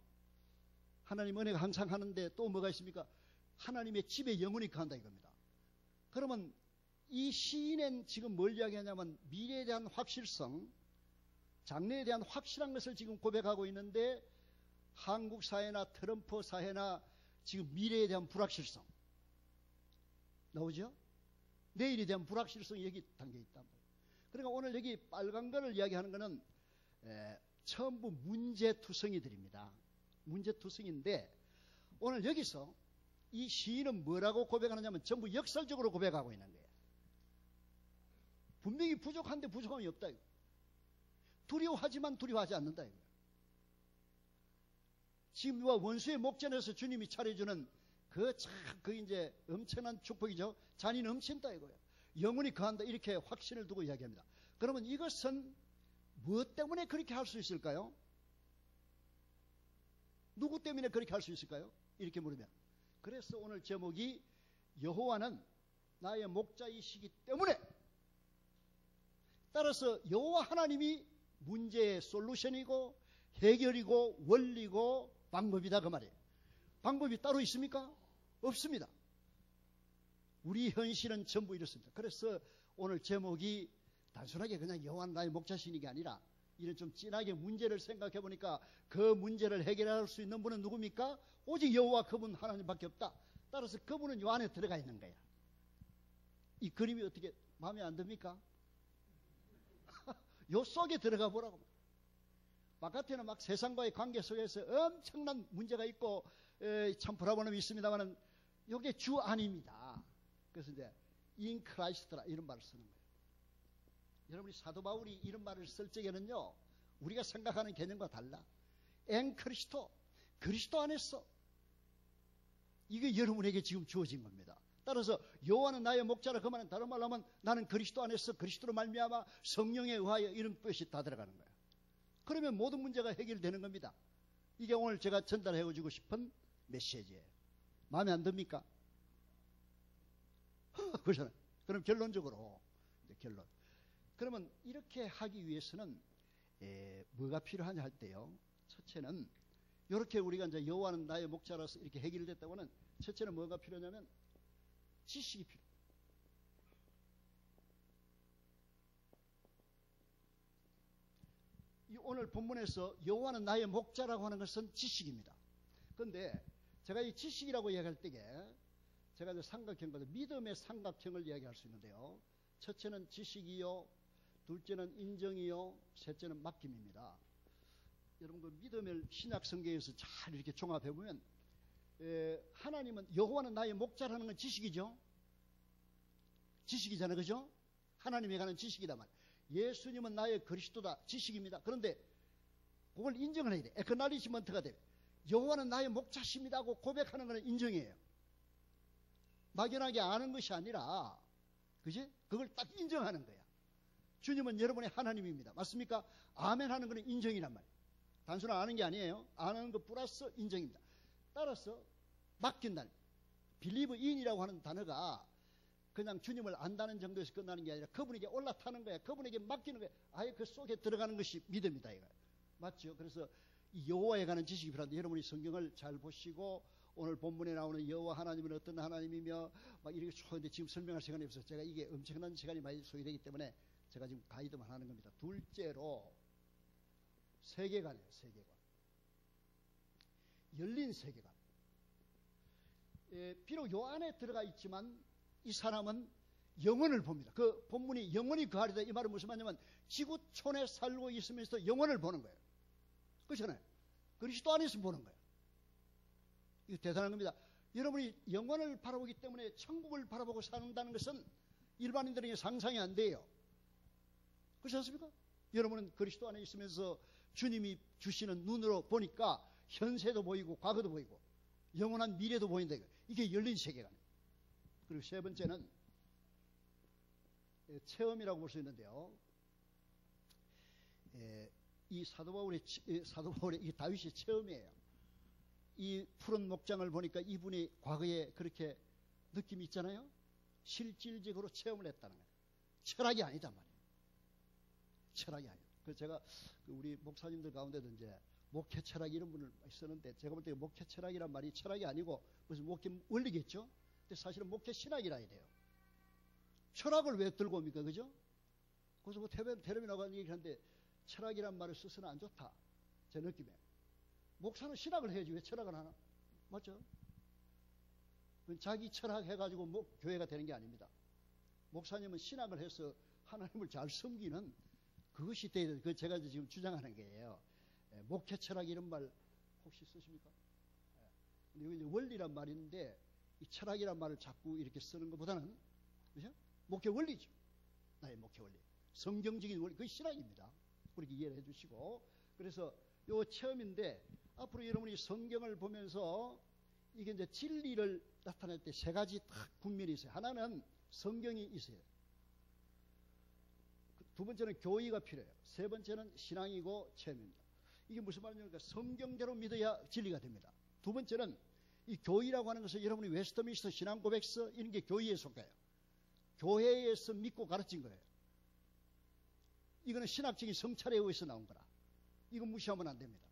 하나님 은혜가 항상 하는데 또 뭐가 있습니까? 하나님의 집에 영원히 간다 이겁니다. 그러면 이 시인은 지금 뭘 이야기하냐면 미래에 대한 확실성, 장래에 대한 확실한 것을 지금 고백하고 있는데, 한국 사회나 트럼프 사회나 지금 미래에 대한 불확실성 나오죠? 내일에 대한 불확실성이 여기 담겨 있단 말이에요. 그러니까 오늘 여기 빨간 거를 이야기하는 것은 전부 문제투성이들입니다. 문제투성인데, 오늘 여기서 이 시인은 뭐라고 고백하느냐면 전부 역설적으로 고백하고 있는 거예요. 분명히 부족한데 부족함이 없다 이거. 두려워하지만 두려워하지 않는다 이거. 지금 원수의 목전에서 주님이 차려주는 그 이제 엄청난 축복이죠. 잔이 넘친다 이거예요. 영원히 거한다, 이렇게 확신을 두고 이야기합니다. 그러면 이것은 무엇 때문에 그렇게 할 수 있을까요? 누구 때문에 그렇게 할 수 있을까요? 이렇게 물으면, 그래서 오늘 제목이 여호와는 나의 목자이시기 때문에, 따라서 여호와 하나님이 문제의 솔루션이고 해결이고 원리고 방법이다 그 말이에요. 방법이 따로 있습니까? 없습니다. 우리 현실은 전부 이렇습니다. 그래서 오늘 제목이 단순하게 그냥 여호와는 나의 목자시니 게 아니라, 이런 좀 진하게 문제를 생각해 보니까 그 문제를 해결할 수 있는 분은 누굽니까? 오직 여호와, 그분 하나님밖에 없다. 따라서 그분은 요 안에 들어가 있는 거야. 이 그림이 어떻게 마음에 안 듭니까? 요 속에 들어가 보라고. 바깥에는 막 세상과의 관계 속에서 엄청난 문제가 있고 참 불화번음이 있습니다만은 이게 주 안입니다. 그래서 이제 in Christ라 이런 말을 쓰는 거예요. 여러분이 사도 바울이 이런 말을 쓸 적에는요, 우리가 생각하는 개념과 달라. en Cristo, 그리스도 안에서. 이게 여러분에게 지금 주어진 겁니다. 따라서 여호와는 나의 목자라, 그 말은 다른 말로 하면 나는 그리스도 안에서 그리스도로 말미암아 성령에 의하여, 이런 뜻이 다 들어가는 거예요. 그러면 모든 문제가 해결되는 겁니다. 이게 오늘 제가 전달해주고 싶은 메시지예요. 마음에 안 듭니까? 그렇잖아요. 그럼 결론적으로, 결론. 그러면 이렇게 하기 위해서는 뭐가 필요하냐 할 때요, 첫째는 이렇게 우리가 이제 여호와는 나의 목자라서 이렇게 해결됐다고 하는 첫째는 뭐가 필요하냐면 지식이 필요해요. 오늘 본문에서 여호와는 나의 목자라고 하는 것은 지식입니다. 그런데 제가 이 지식이라고 이야기할 때에 제가 이제 삼각형과 믿음의 삼각형을 이야기할 수 있는데요. 첫째는 지식이요, 둘째는 인정이요, 셋째는 맡김입니다. 여러분 그 믿음을 신약 성경에서 잘 이렇게 종합해 보면 하나님은 여호와는 나의 목자라는 건 지식이죠. 지식이잖아요, 그죠? 하나님에 관한 지식이다 말. 예수님은 나의 그리스도다, 지식입니다. 그런데 그걸 인정을 해야 돼. 에크날리지먼트가 돼. 여호와는 나의 목자십니다 하고 고백하는 것은 인정이에요. 막연하게 아는 것이 아니라, 그지? 그걸 딱 인정하는 거야. 주님은 여러분의 하나님입니다. 맞습니까? 아멘 하는 것은 인정이란 말이에요. 단순한 아는 게 아니에요. 아는 것 플러스 인정입니다. 따라서 맡긴다는, believe in이라고 하는 단어가 그냥 주님을 안다는 정도에서 끝나는 게 아니라 그분에게 올라타는 거야. 그분에게 맡기는 거야. 아예 그 속에 들어가는 것이 믿음이다 이거야. 맞죠? 그래서 이 여호와에 관한 지식이 필요한데 여러분이 성경을 잘 보시고 오늘 본문에 나오는 여호와 하나님은 어떤 하나님이며 막 이렇게 좋은데 지금 설명할 시간이 없어서 제가 이게 엄청난 시간이 많이 소요되기 때문에 제가 지금 가이드만 하는 겁니다. 둘째로 세계관이에요. 세계관. 열린 세계관. 비록 요 안에 들어가 있지만 이 사람은 영혼을 봅니다. 그 본문이 영혼이 그하리다 이 말은 무슨 말이냐면 지구촌에 살고 있으면서 영혼을 보는 거예요. 그렇잖아요. 그리스도 안에서 보는 거예요. 이거 대단한 겁니다. 여러분이 영혼을 바라보기 때문에 천국을 바라보고 산다는 것은 일반인들에게 상상이 안 돼요. 그렇지 않습니까? 여러분은 그리스도 안에 있으면서 주님이 주시는 눈으로 보니까 현세도 보이고 과거도 보이고 영원한 미래도 보인다. 이게 열린 세계관이에요. 그리고 세 번째는 체험이라고 볼 수 있는데요. 이 사도 바울의 이 다윗의 체험이에요. 이 푸른 목장을 보니까 이분이 과거에 그렇게 느낌이 있잖아요. 실질적으로 체험을 했다는 거예요. 철학이 아니단 말이에요. 철학이 아니에요. 그래서 제가 우리 목사님들 가운데도 이제 목회 철학 이런 분을 썼는데 제가 볼 때 목회 철학이란 말이 철학이 아니고 무슨 목회 원리겠죠. 근데 사실은 목회 신학이라 해야 돼요. 철학을 왜 들고 옵니까? 그죠? 그래서 뭐 테레비 나가는 얘기를 하는데 철학이란 말을 써서는 안 좋다. 제 느낌에. 목사는 신학을 해야지 왜 철학을 하나? 맞죠? 자기 철학 해가지고 교회가 되는 게 아닙니다. 목사님은 신학을 해서 하나님을 잘 섬기는 그것이 돼야 돼요. 그 제가 지금 주장하는 거예요. 목회 철학 이런 말 혹시 쓰십니까? 여기 이제 원리란 말이 있는데 이 철학이란 말을 자꾸 이렇게 쓰는 것보다는 그죠? 목회 원리죠. 나의 목회 원리. 성경적인 원리. 그게 신학입니다. 그렇게 이해를 해 주시고 그래서 요 체험인데 앞으로 여러분이 성경을 보면서 이게 이제 진리를 나타낼 때 세 가지 딱 국면이 있어요. 하나는 성경이 있어요. 두 번째는 교의가 필요해요. 세 번째는 신앙이고 체험입니다. 이게 무슨 말이냐면 성경대로 믿어야 진리가 됩니다. 두 번째는 이 교의라고 하는 것은 여러분이 웨스트민스터 신앙고백서 이런 게 교의에 속해요. 교회에서 믿고 가르친 거예요. 이거는 신학적인 성찰에 의해서 나온 거라. 이건 무시하면 안 됩니다.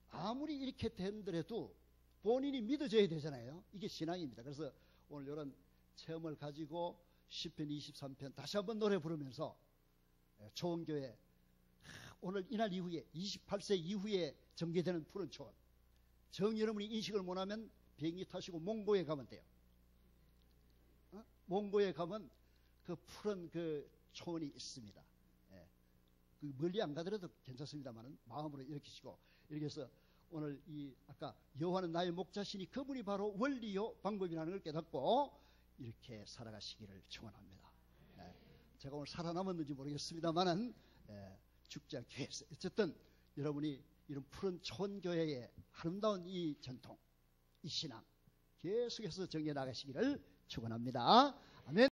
아무리 이렇게 된더라도 본인이 믿어져야 되잖아요. 이게 신앙입니다. 그래서 오늘 이런 체험을 가지고 시편 23편 다시 한번 노래 부르면서 좋은 교회 오늘 이날 이후에 28세 이후에 전개되는 푸른 초원 정 여러분이 인식을 못하면 비행기 타시고 몽고에 가면 돼요. 몽고에 가면 그 푸른 그 초원이 있습니다. 그 멀리 안 가더라도 괜찮습니다만은 마음으로 일으키시고 이렇게 해서 오늘 이 아까 여호와는 나의 목자시니 그분이 바로 원리요 방법이라는 걸 깨닫고 이렇게 살아가시기를 축원합니다. 제가 오늘 살아남았는지 모르겠습니다만은 죽지 않기 위해서 어쨌든 여러분이 이런 푸른 초원교회의 아름다운 이 전통, 이 신앙 계속해서 정해 나가시기를 축원합니다. 아멘.